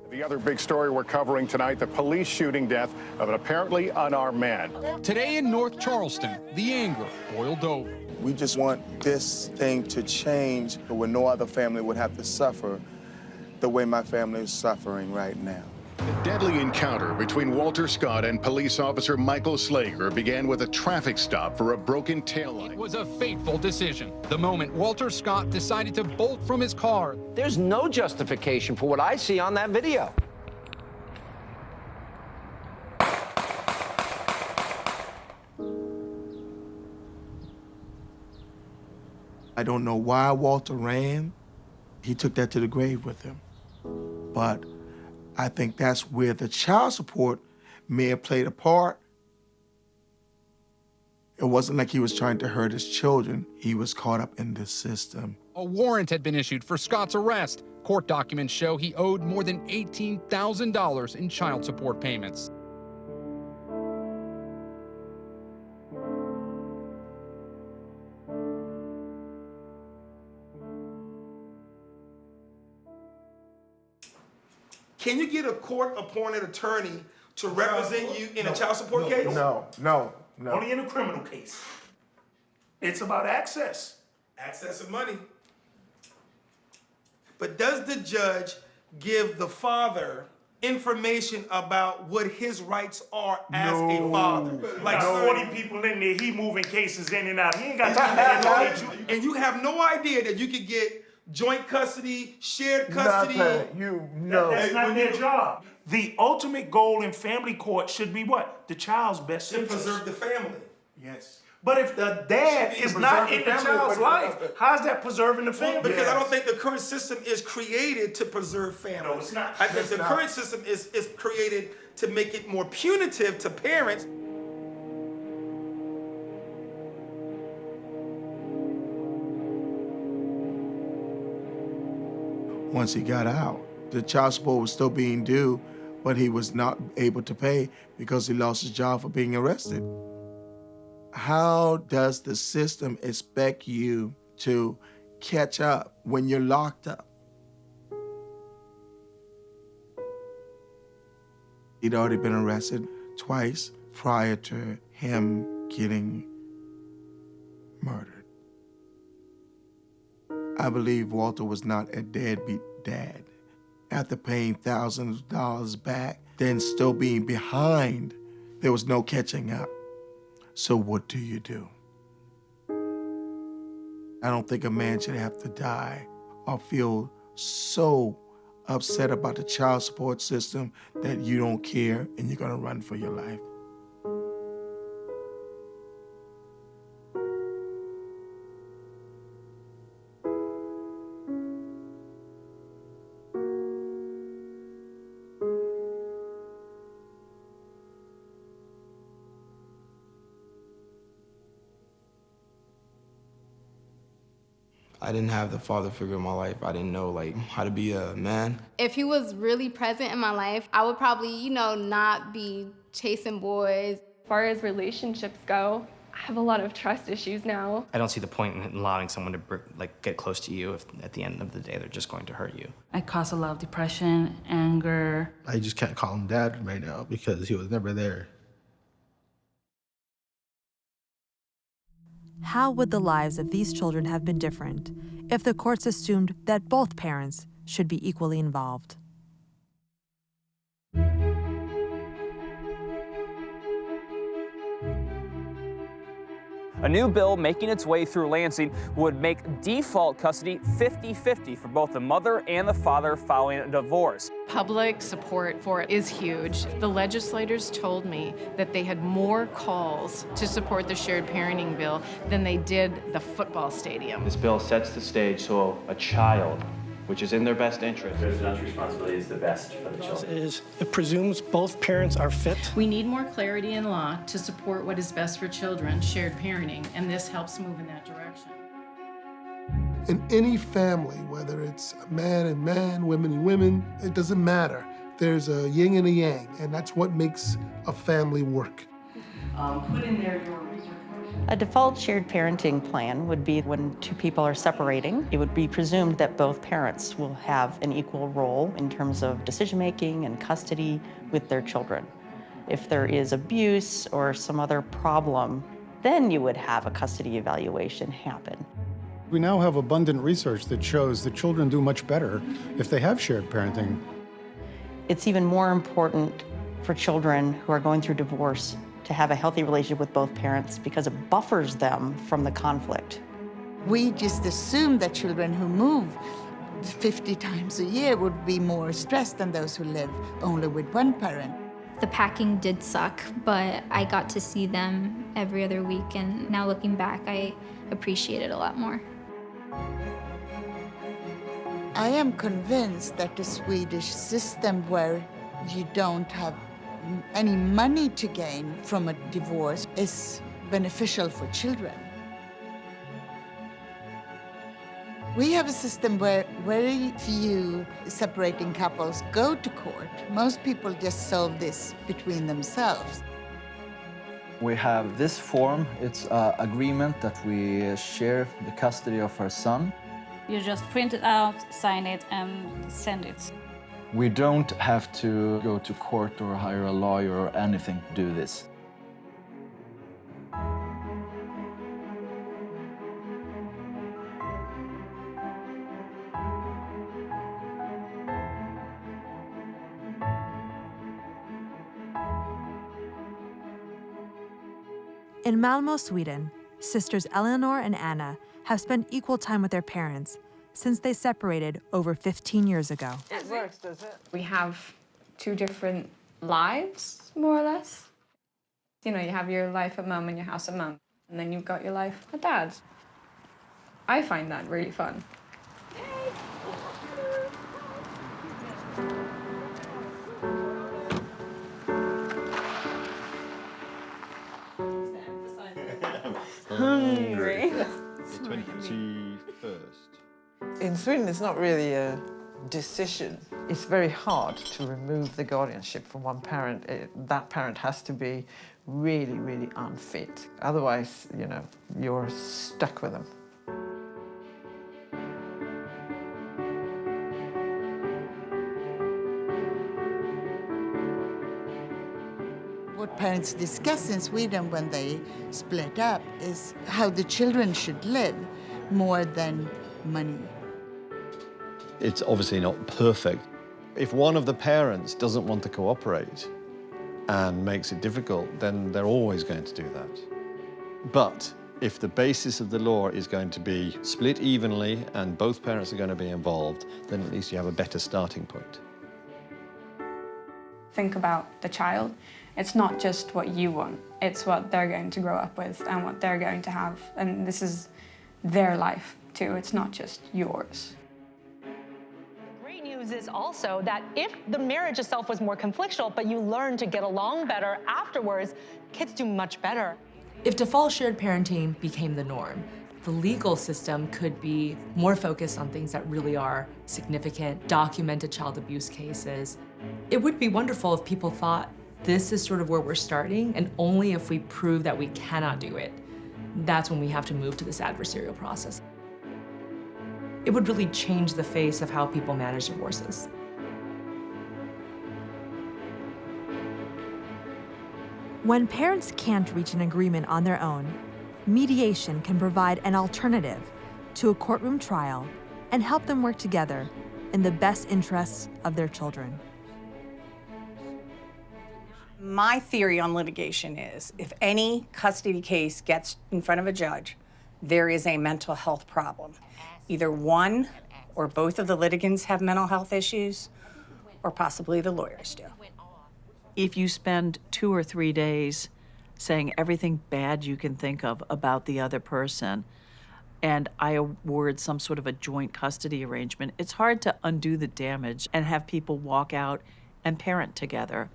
The other big story we're covering tonight, the police shooting death of an apparently unarmed man. Today in North Charleston, the anger boiled over. We just want this thing to change where no other family would have to suffer the way my family is suffering right now. The deadly encounter between Walter Scott and police officer Michael Slager began with a traffic stop for a broken taillight. It was a fateful decision. The moment Walter Scott decided to bolt from his car. There's no justification for what I see on that video. I don't know why Walter ran. He took that to the grave with him. But I think that's where the child support may have played a part. It wasn't like he was trying to hurt his children. He was caught up in the system. A warrant had been issued for Scott's arrest. Court documents show he owed more than $18,000 in child support payments. Can you get a court-appointed attorney to represent you in a child support case? No. Only in a criminal case. It's about access. Access of money. But does the judge give the father information about what his rights are as a father. Like 40 people in there, he moving cases in and out. He ain't got time to handle it. And you have no idea that you could get joint custody, shared custody. That's not their job. The ultimate goal in family court should be what? The child's best interest. To preserve the family. Yes. But if the dad is not in the child's life, how's that preserving the family? Because I don't think the current system is created to preserve family. No, it's not. I think the current system is created to make it more punitive to parents. Once he got out, the child support was still being due, but he was not able to pay because he lost his job for being arrested. How does the system expect you to catch up when you're locked up? He'd already been arrested twice prior to him getting murdered. I believe Walter was not a deadbeat dad. After paying thousands of dollars back, then still being behind, there was no catching up. So what do you do? I don't think a man should have to die or feel so upset about the child support system that you don't care and you're gonna run for your life. I didn't have the father figure in my life. I didn't know how to be a man. If he was really present in my life, I would probably, not be chasing boys. As far as relationships go, I have a lot of trust issues now. I don't see the point in allowing someone to get close to you if at the end of the day they're just going to hurt you. I caused a lot of depression, anger. I just can't call him dad right now because he was never there. How would the lives of these children have been different if the courts assumed that both parents should be equally involved? A new bill making its way through Lansing would make default custody 50-50 for both the mother and the father following a divorce. Public support for it is huge. The legislators told me that they had more calls to support the shared parenting bill than they did the football stadium. This bill sets the stage so a child, which is in their best interest. Residential responsibility is the best for the children. It presumes both parents are fit. We need more clarity in law to support what is best for children, shared parenting, and this helps move in that direction. In any family, whether it's a man and man, women and women, it doesn't matter. There's a yin and a yang, and that's what makes a family work. Put in there your research. A default shared parenting plan would be when two people are separating. It would be presumed that both parents will have an equal role in terms of decision-making and custody with their children. If there is abuse or some other problem, then you would have a custody evaluation happen. We now have abundant research that shows that children do much better if they have shared parenting. It's even more important for children who are going through divorce to have a healthy relationship with both parents because it buffers them from the conflict. We just assume that children who move 50 times a year would be more stressed than those who live only with one parent. The packing did suck, but I got to see them every other week, and now looking back, I appreciate it a lot more. I am convinced that the Swedish system where you don't have any money to gain from a divorce is beneficial for children. We have a system where very few separating couples go to court. Most people just solve this between themselves. We have this form. It's an agreement that we share the custody of our son. You just print it out, sign it, and send it. We don't have to go to court or hire a lawyer or anything to do this. In Malmö, Sweden, sisters Eleanor and Anna have spent equal time with their parents since they separated over 15 years ago. It works, does it? We have two different lives, more or less. You know, you have your life at mum and your house at mum, and then you've got your life at dad's. I find that really fun. Hungry. The 21st. In Sweden, it's not really a decision. It's very hard to remove the guardianship from one parent. That parent has to be really, really unfit. Otherwise, you know, you're stuck with them. What parents discuss in Sweden when they split up is how the children should live more than money. It's obviously not perfect. If one of the parents doesn't want to cooperate and makes it difficult, then they're always going to do that. But if the basis of the law is going to be split evenly and both parents are going to be involved, then at least you have a better starting point. Think about the child. It's not just what you want, it's what they're going to grow up with and what they're going to have. And this is their life too, it's not just yours. Great news is also that if the marriage itself was more conflictual, but you learn to get along better afterwards, kids do much better. If default shared parenting became the norm, the legal system could be more focused on things that really are significant, documented child abuse cases. It would be wonderful if people thought, this is sort of where we're starting, and only if we prove that we cannot do it, that's when we have to move to this adversarial process. It would really change the face of how people manage divorces. When parents can't reach an agreement on their own, mediation can provide an alternative to a courtroom trial and help them work together in the best interests of their children. My theory on litigation is if any custody case gets in front of a judge, there is a mental health problem. Either one or both of the litigants have mental health issues, or possibly the lawyers do. If you spend 2 or 3 days saying everything bad you can think of about the other person, and I award some sort of a joint custody arrangement, it's hard to undo the damage and have people walk out and parent together.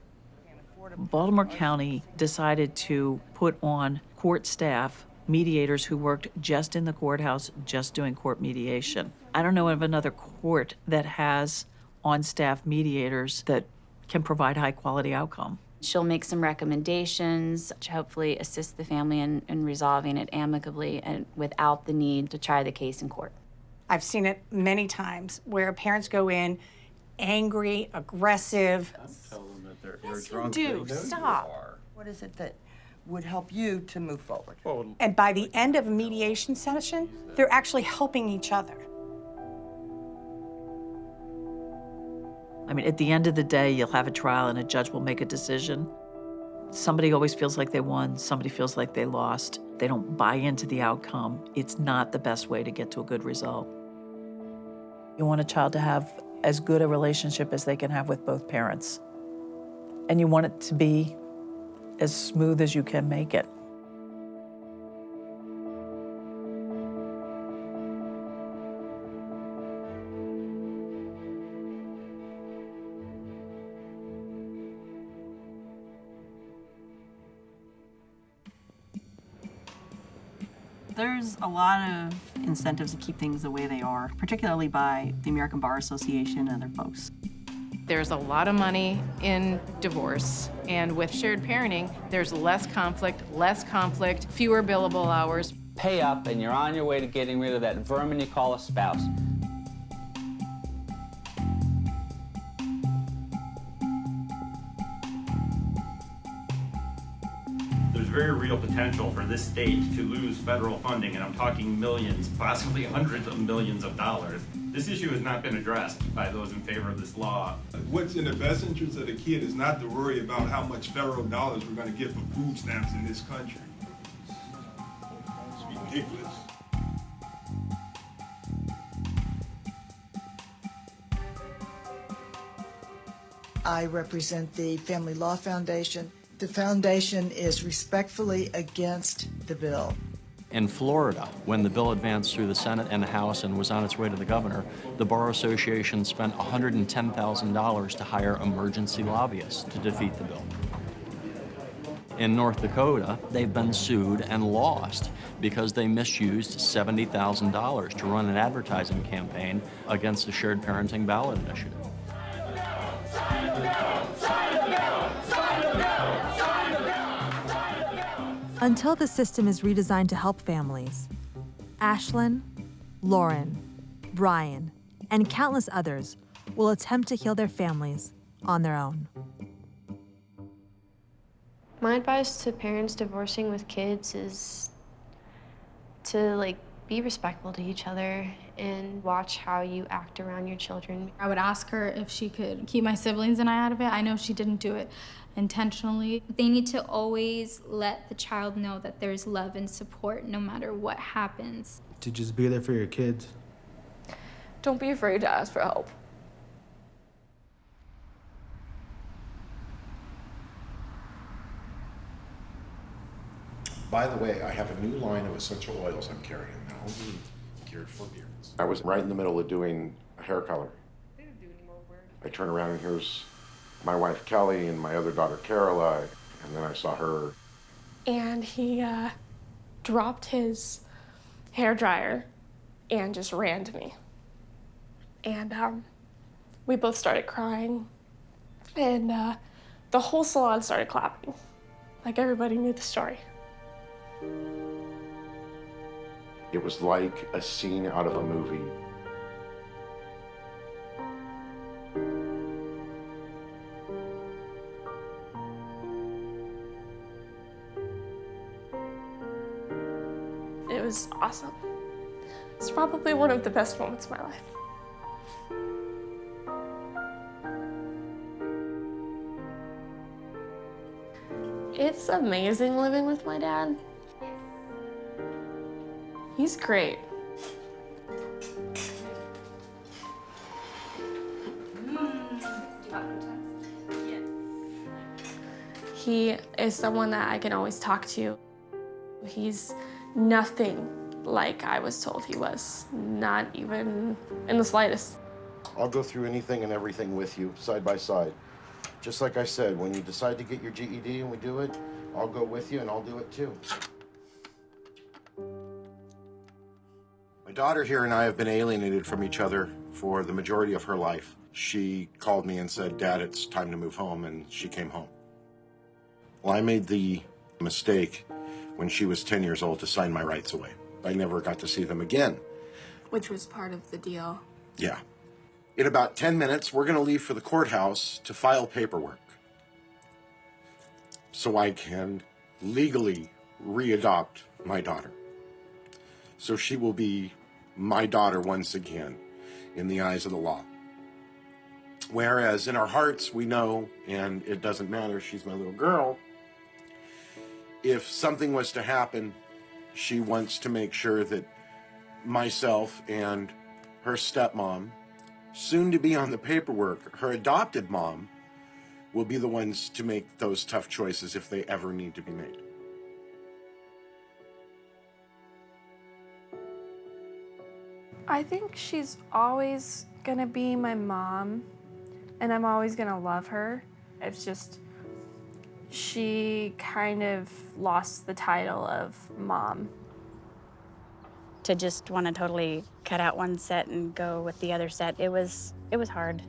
Baltimore County decided to put on court staff, mediators who worked just in the courthouse, just doing court mediation. I don't know of another court that has on-staff mediators that can provide high-quality outcome. She'll make some recommendations to hopefully assist the family in resolving it amicably and without the need to try the case in court. I've seen it many times where parents go in angry, aggressive. Tell them that they're Yes, drunk. you do. They know you Stop. are. What is it that would help you to move forward? And by the end of a mediation session, they're actually helping each other. I mean, at the end of the day, you'll have a trial and a judge will make a decision. Somebody always feels like they won, somebody feels like they lost. They don't buy into the outcome. It's not the best way to get to a good result. You want a child to have as good a relationship as they can have with both parents. And you want it to be as smooth as you can make it. There's a lot of incentives to keep things the way they are, particularly by the American Bar Association and other folks. There's a lot of money in divorce, and with shared parenting, there's less conflict, fewer billable hours. Pay up and you're on your way to getting rid of that vermin you call a spouse. There's very real potential for this state to lose federal funding, and I'm talking millions, possibly hundreds of millions of dollars. This issue has not been addressed by those in favor of this law. What's in the best interest of the kid is not to worry about how much federal dollars we're going to get for food stamps in this country. ridiculous. I represent the Family Law Foundation. The foundation is respectfully against the bill. In Florida, when the bill advanced through the Senate and the House and was on its way to the governor, the Bar Association spent $110,000 to hire emergency lobbyists to defeat the bill. In North Dakota, they've been sued and lost because they misused $70,000 to run an advertising campaign against the shared parenting ballot initiative. Until the system is redesigned to help families, Ashlyn, Lauren, Brian, and countless others will attempt to heal their families on their own. My advice to parents divorcing with kids is to be respectful to each other and watch how you act around your children. I would ask her if she could keep my siblings and I out of it. I know she didn't do it intentionally. They need to always let the child know that there's love and support no matter what happens. To just be there for your kids. Don't be afraid to ask for help. By the way, I have a new line of essential oils I'm carrying now, geared for beards. I was right in the middle of doing a hair color. I turn around and here's my wife Kelly and my other daughter Caroline, and then I saw her. And he dropped his hair dryer and just ran to me. And we both started crying, and the whole salon started clapping. Like everybody knew the story. It was like a scene out of a movie. It was awesome. It's probably one of the best moments of my life. It's amazing living with my dad. He's great. He is someone that I can always talk to. He's nothing like I was told he was, not even in the slightest. I'll go through anything and everything with you, side by side. Just like I said, when you decide to get your GED and we do it, I'll go with you and I'll do it too. My daughter here and I have been alienated from each other for the majority of her life. She called me and said, "Dad, it's time to move home," and she came home. Well, I made the mistake when she was 10 years old to sign my rights away. I never got to see them again. Which was part of the deal. Yeah. In about 10 minutes, we're going to leave for the courthouse to file paperwork so I can legally re-adopt my daughter. So she will be my daughter once again in the eyes of the law. Whereas in our hearts, we know, and it doesn't matter, she's my little girl. If something was to happen, she wants to make sure that myself and her stepmom, soon to be on the paperwork, her adopted mom, will be the ones to make those tough choices if they ever need to be made. I think she's always gonna be my mom, and I'm always gonna love her. It's just, she kind of lost the title of mom. To just want to totally cut out one set and go with the other set, it was hard.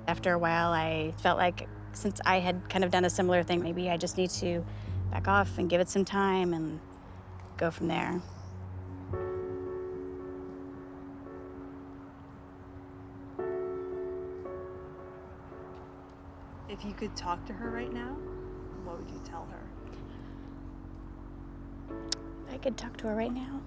After a while, I felt like since I had kind of done a similar thing, maybe I just need to back off and give it some time and go from there. If you could talk to her right now, what would you tell her? I could talk to her right now.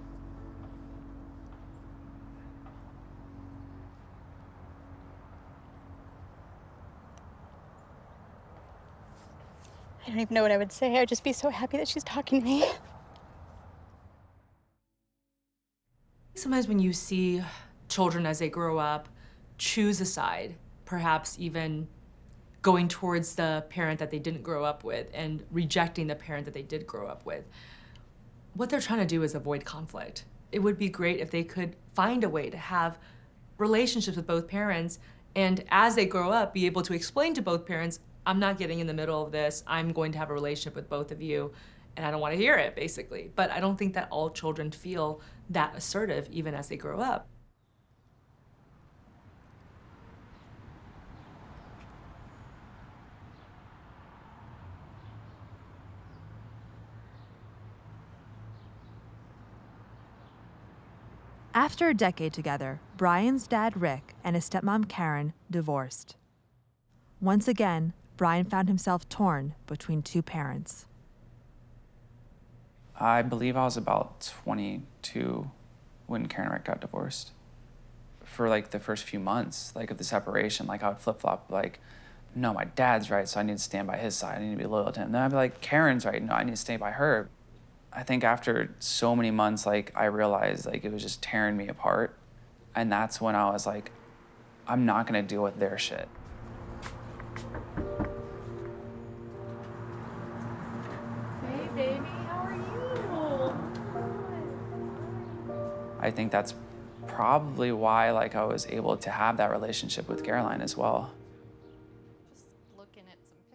don't even know what I would say. I'd just be so happy that she's talking to me. Sometimes when you see children as they grow up choose a side, perhaps even going towards the parent that they didn't grow up with and rejecting the parent that they did grow up with, what they're trying to do is avoid conflict. It would be great if they could find a way to have relationships with both parents, and as they grow up, be able to explain to both parents, I'm not getting in the middle of this, I'm going to have a relationship with both of you, and I don't want to hear it, basically. But I don't think that all children feel that assertive even as they grow up. After a decade together, Brian's dad, Rick, and his stepmom, Karen, divorced. Once again, Brian found himself torn between two parents. I believe I was about 22 when Karen and Rick got divorced. For like the first few months, like of the separation, like I would flip-flop, like, no, my dad's right, so I need to stand by his side, I need to be loyal to him. Then I'd be like, Karen's right, no, I need to stay by her. I think after so many months, like, I realized, like, it was just tearing me apart. And that's when I was like, I'm not gonna deal with their shit. Hey, baby, how are you? I think that's probably why, like, I was able to have that relationship with Caroline as well.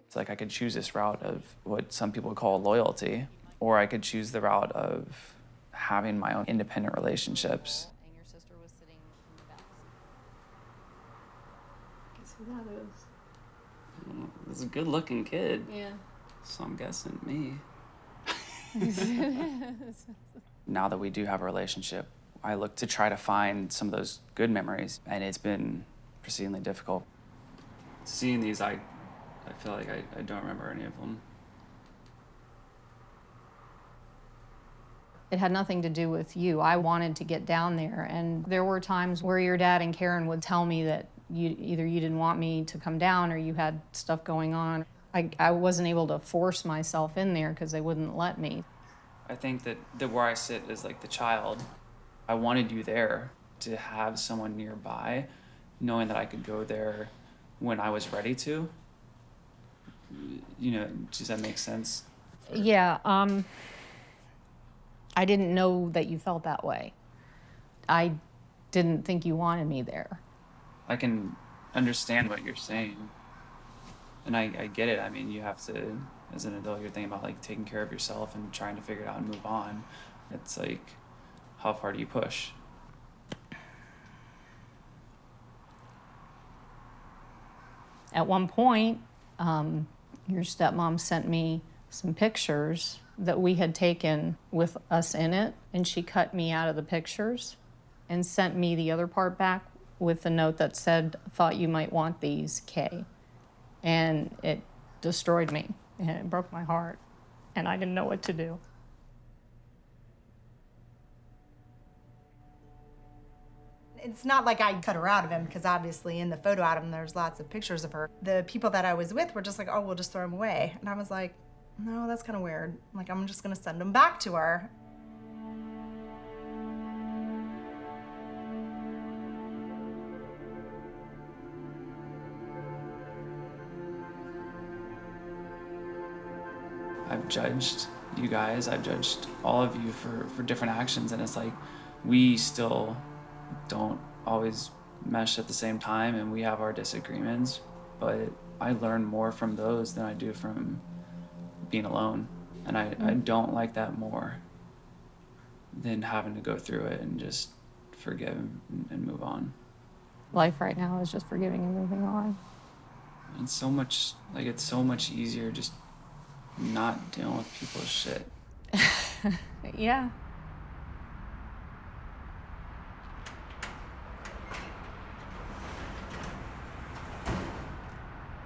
It's like I could choose this route of what some people would call loyalty, or I could choose the route of having my own independent relationships. And your sister was sitting in the back seat. Guess who that is? Well, it's a good-looking kid. Yeah. So I'm guessing me. Now that we do have a relationship, I look to try to find some of those good memories, and it's been exceedingly difficult. Seeing these, I feel like I don't remember any of them. It had nothing to do with you. I wanted to get down there, and there were times where your dad and Karen would tell me that either you didn't want me to come down or you had stuff going on. I wasn't able to force myself in there because they wouldn't let me. I think that where I sit is like the child. I wanted you there to have someone nearby, knowing that I could go there when I was ready to. You know, does that make sense? Yeah, I didn't know that you felt that way. I didn't think you wanted me there. I can understand what you're saying. And I get it. I mean, you have to, as an adult, you're thinking about like taking care of yourself and trying to figure it out and move on. It's like, how far do you push? At one point, your stepmom sent me some pictures that we had taken with us in it, and she cut me out of the pictures and sent me the other part back with a note that said, "Thought you might want these, Kay." And it destroyed me, and it broke my heart, and I didn't know what to do. It's not like I cut her out of him, because obviously in the photo album there's lots of pictures of her. The people that I was with were just like, oh, we'll just throw them away. And I was like, no, that's kind of weird. Like, I'm just gonna send them back to her. I've judged you guys, I've judged all of you for different actions, and it's like, we still don't always mesh at the same time, and we have our disagreements, but I learn more from those than I do from being alone. And I don't like that more than having to go through it and just forgive and move on. Life right now is just forgiving and moving on. It's so much, like, it's so much easier just not dealing with people's shit. Yeah.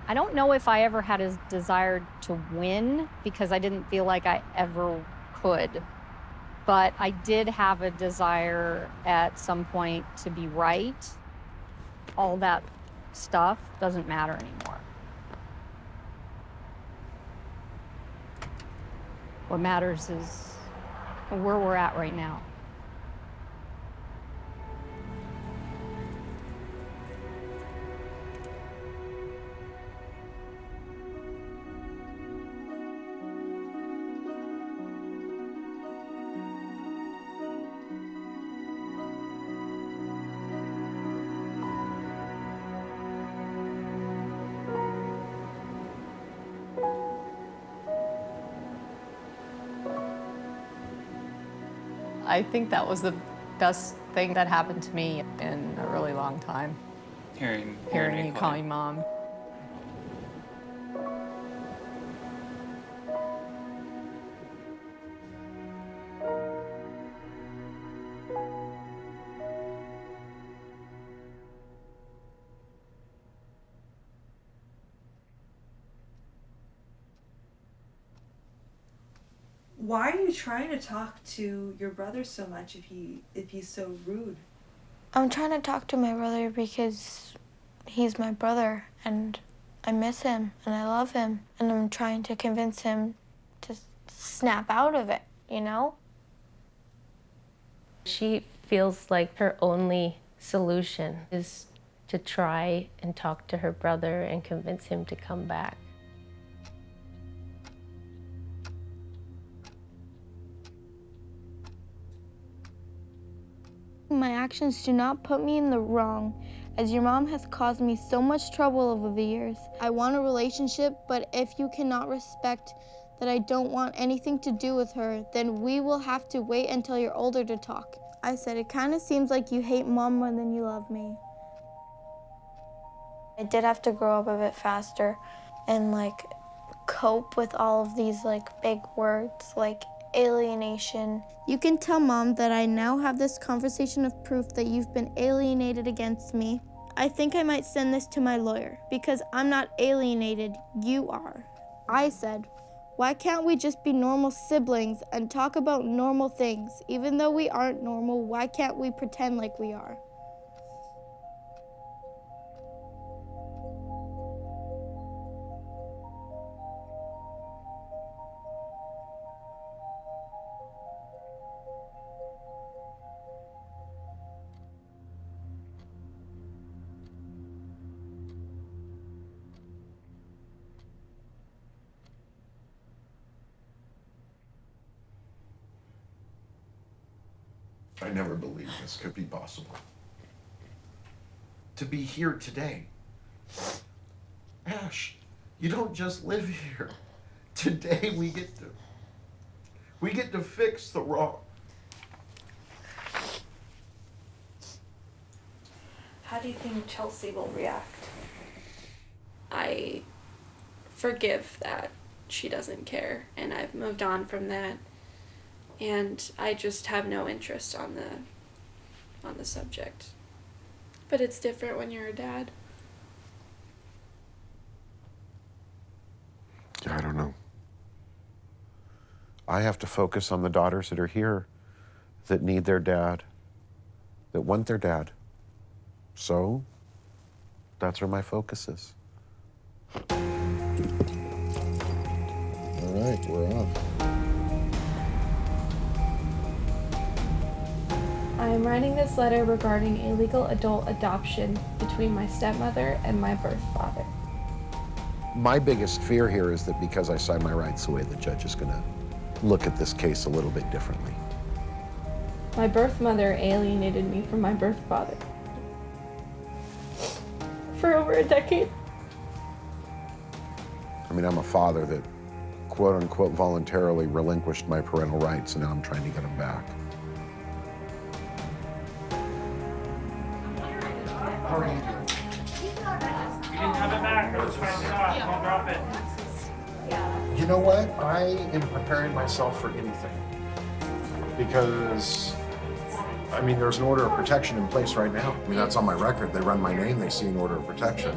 I don't know if I ever had a desire to win, because I didn't feel like I ever could. But I did have a desire at some point to be right. All that stuff doesn't matter anymore. What matters is where we're at right now. I think that was the best thing that happened to me in a really long time. Hearing you call me mom. Why are you trying to talk to your brother so much if he's so rude? I'm trying to talk to my brother because he's my brother and I miss him and I love him, and I'm trying to convince him to snap out of it, you know? She feels like her only solution is to try and talk to her brother and convince him to come back. My actions do not put me in the wrong, as your mom has caused me so much trouble over the years. I want a relationship, but if you cannot respect that I don't want anything to do with her, then we will have to wait until you're older to talk. I said, it kind of seems like you hate mom more than you love me. I did have to grow up a bit faster and cope with all of these big words like alienation. You can tell mom that I now have this conversation of proof that you've been alienated against me. I think I might send this to my lawyer because I'm not alienated, you are. I said, why can't we just be normal siblings and talk about normal things? Even though we aren't normal, why can't we pretend like we are? I never believed this could be possible. To be here today. Ash, you don't just live here. Today we get to fix the wrong. How do you think Chelsea will react? I forgive that she doesn't care, and I've moved on from that. And I just have no interest on the subject. But it's different when you're a dad. I don't know. I have to focus on the daughters that are here, that need their dad, that want their dad. So, that's where my focus is. All right, we're off. I am writing this letter regarding a legal adult adoption between my stepmother and my birth father. My biggest fear here is that because I sign my rights away, the judge is going to look at this case a little bit differently. My birth mother alienated me from my birth father for over a decade. I mean, I'm a father that, quote unquote, voluntarily relinquished my parental rights, and now I'm trying to get them back. How are you doing? You didn't have it back. I was passing it off. Don't drop it. You know what? I am preparing myself for anything. Because, I mean, there's an order of protection in place right now. I mean, that's on my record. They run my name, they see an order of protection.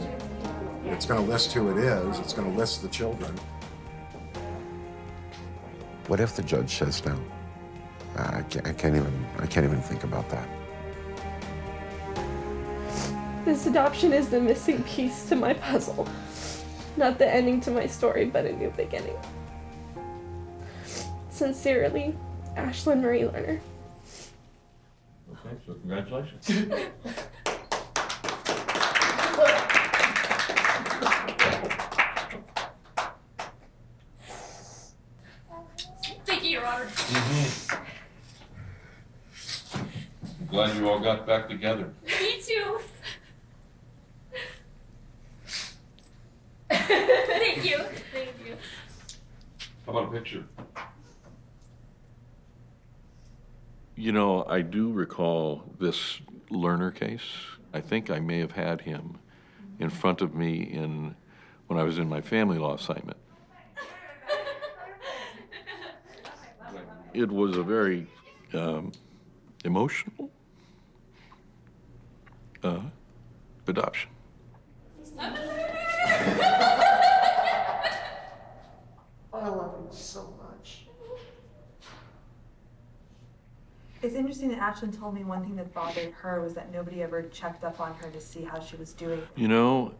It's going to list who it is. It's going to list the children. What if the judge says no? I can't even think about that. This adoption is the missing piece to my puzzle. Not the ending to my story, but a new beginning. Sincerely, Ashlyn Marie Lerner. Okay, so congratulations. Thank you, Your Honor. I'm glad you all got back together. Me too. Thank you. Thank you. How about a picture? You know, I do recall this Lerner case. I think I may have had him in front of me when I was in my family law assignment. It was a very emotional adoption. I love him so much. It's interesting that Ashlyn told me one thing that bothered her was that nobody ever checked up on her to see how she was doing. You know,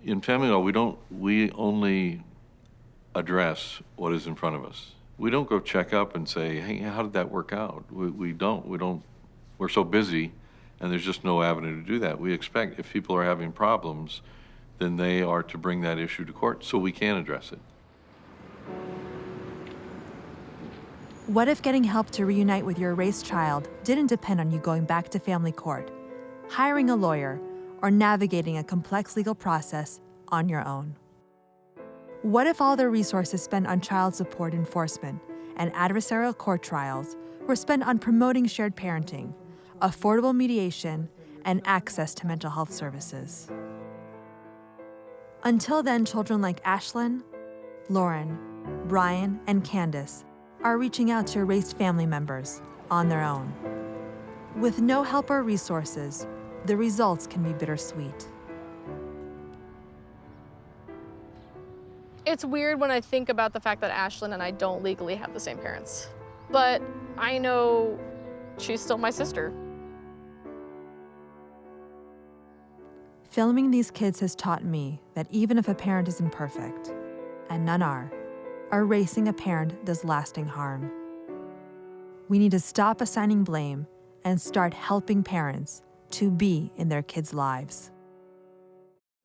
in family law, we only address what is in front of us. We don't go check up and say, hey, how did that work out? We don't, we're so busy and there's just no avenue to do that. We expect if people are having problems, then they are to bring that issue to court so we can address it. What if getting help to reunite with your erased child didn't depend on you going back to family court, hiring a lawyer, or navigating a complex legal process on your own? What if all the resources spent on child support enforcement and adversarial court trials were spent on promoting shared parenting, affordable mediation, and access to mental health services? Until then, children like Ashlyn, Lauren, Brian, and Candace are reaching out to erased family members on their own. With no help or resources, the results can be bittersweet. It's weird when I think about the fact that Ashlyn and I don't legally have the same parents. But I know she's still my sister. Filming these kids has taught me that even if a parent isn't perfect, and none are, erasing a parent does lasting harm. We need to stop assigning blame and start helping parents to be in their kids' lives.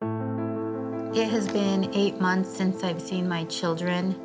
It has been 8 months since I've seen my children.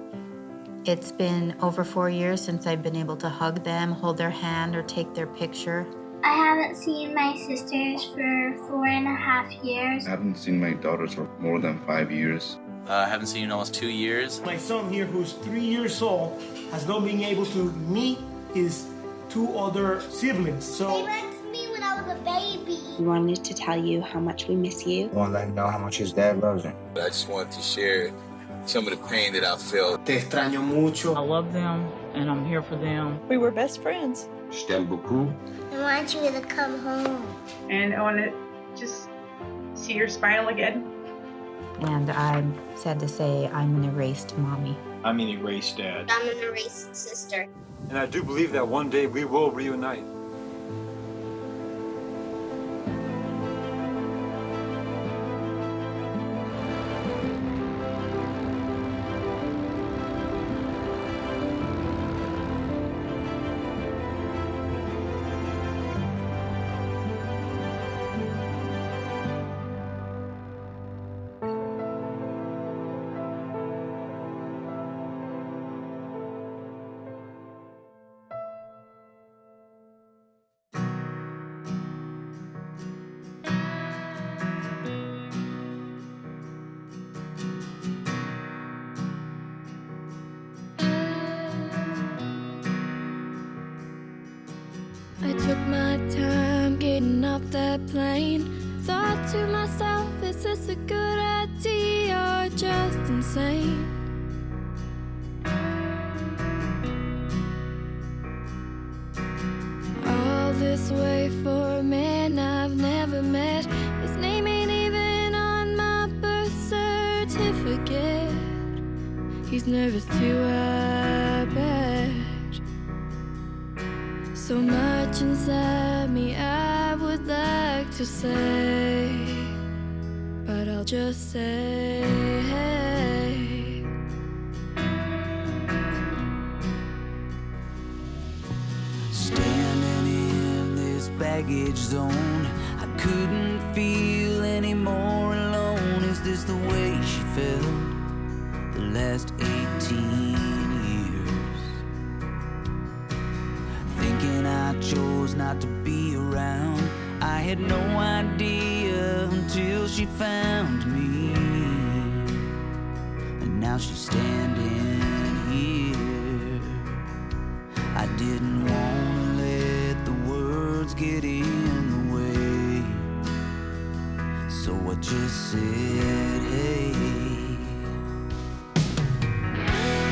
It's been over 4 years since I've been able to hug them, hold their hand, or take their picture. I haven't seen my sisters for 4.5 years. I haven't seen my daughters for more than 5 years. I haven't seen you in almost 2 years. My son here, who's 3 years old, has not been able to meet his 2 other siblings. They went to me when I was a baby. We wanted to tell you how much we miss you. I want to let him know how much his dad loves him. I just wanted to share some of the pain that I felt. Te extraño mucho. I love them, and I'm here for them. We were best friends. Je t'aime beaucoup. I want you to come home. And I want to just see your smile again. And I'm sad to say I'm an erased mommy. I'm an erased dad. I'm an erased sister. And I do believe that one day we will reunite. I took my time getting off that plane. Thought to myself, is this a good idea or just insane? All this way for a man I've never met. His name ain't even on my birth certificate. He's nervous too, I bet. So much inside me I would like to say, but I'll just say, baggage zone. I couldn't feel any more alone. Is this the way she felt the last 18 years? Thinking I chose not to be around. I had no idea until she found me. And now she's standing here. I didn't wanna let the words get in the way, so I just said, hey.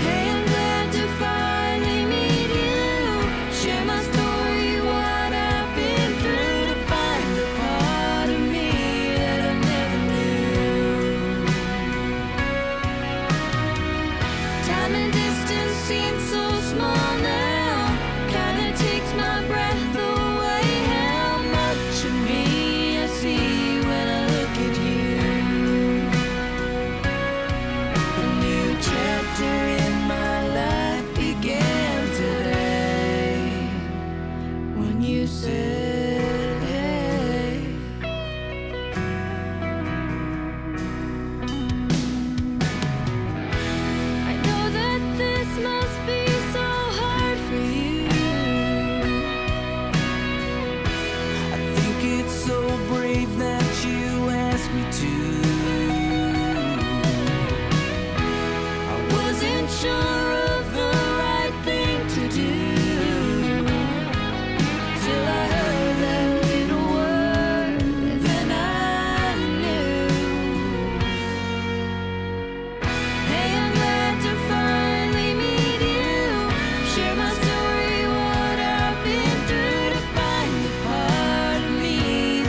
Hey, I'm glad to finally meet you. Share my story, what I've been through, to find the part of me that I never knew. Time and distance seem so small now. Kinda takes my breath away. How much of me I see when I look at you. A new chapter in my life began today when you said, hey. I know that this must be so hard for you. I think it's so brave that you asked me to. I wasn't sure of the right thing to do, till I heard that little word, then I knew. Hey, I'm glad to finally meet you. Share my story, what I've been through, to find the part of me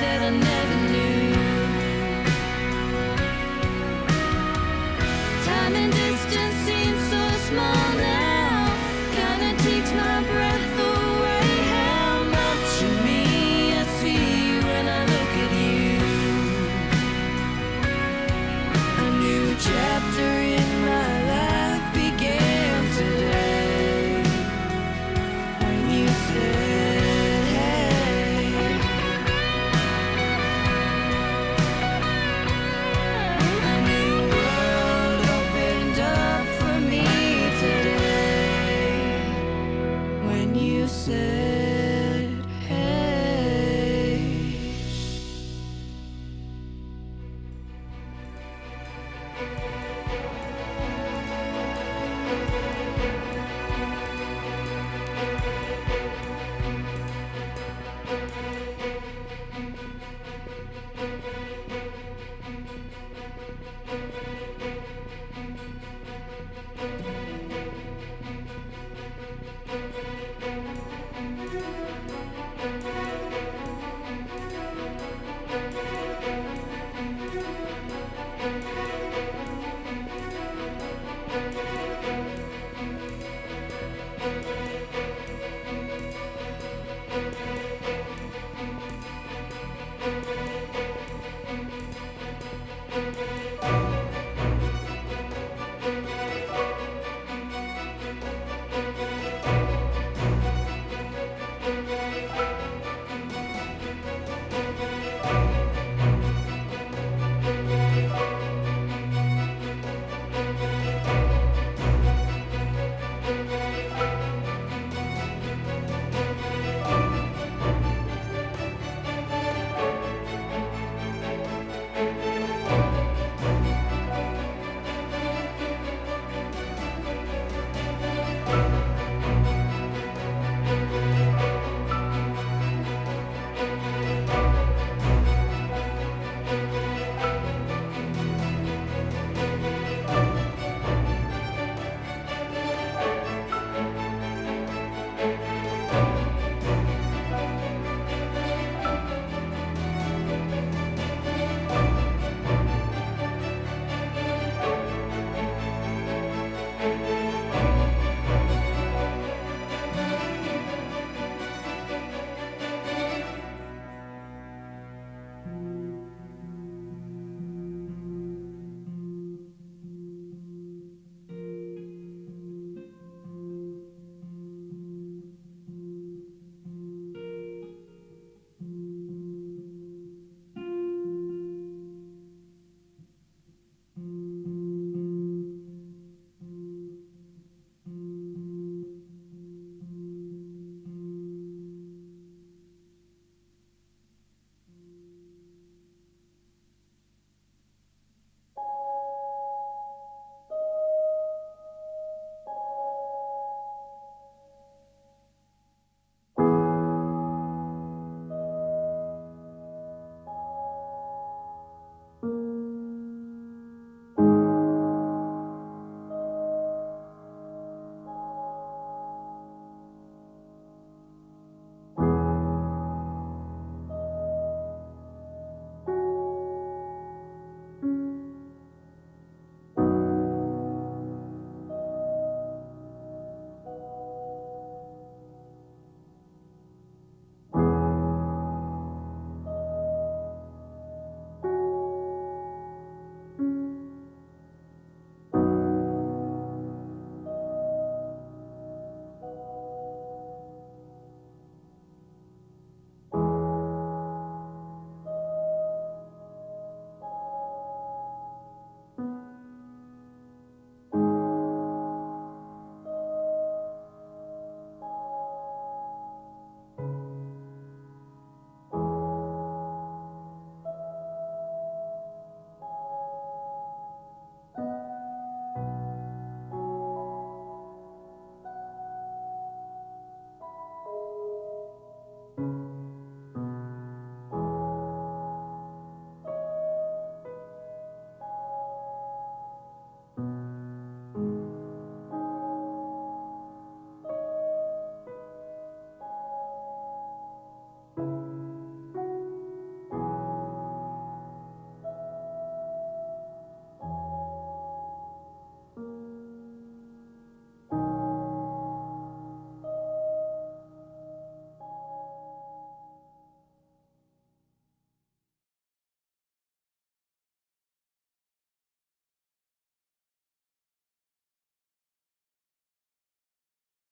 that I never knew. Time and distance seem so small now. Kinda takes my breath away. How much of me I see when I look at you. A new chapter in my life began today when you said, hey. A new world opened up for me today when you said, hey.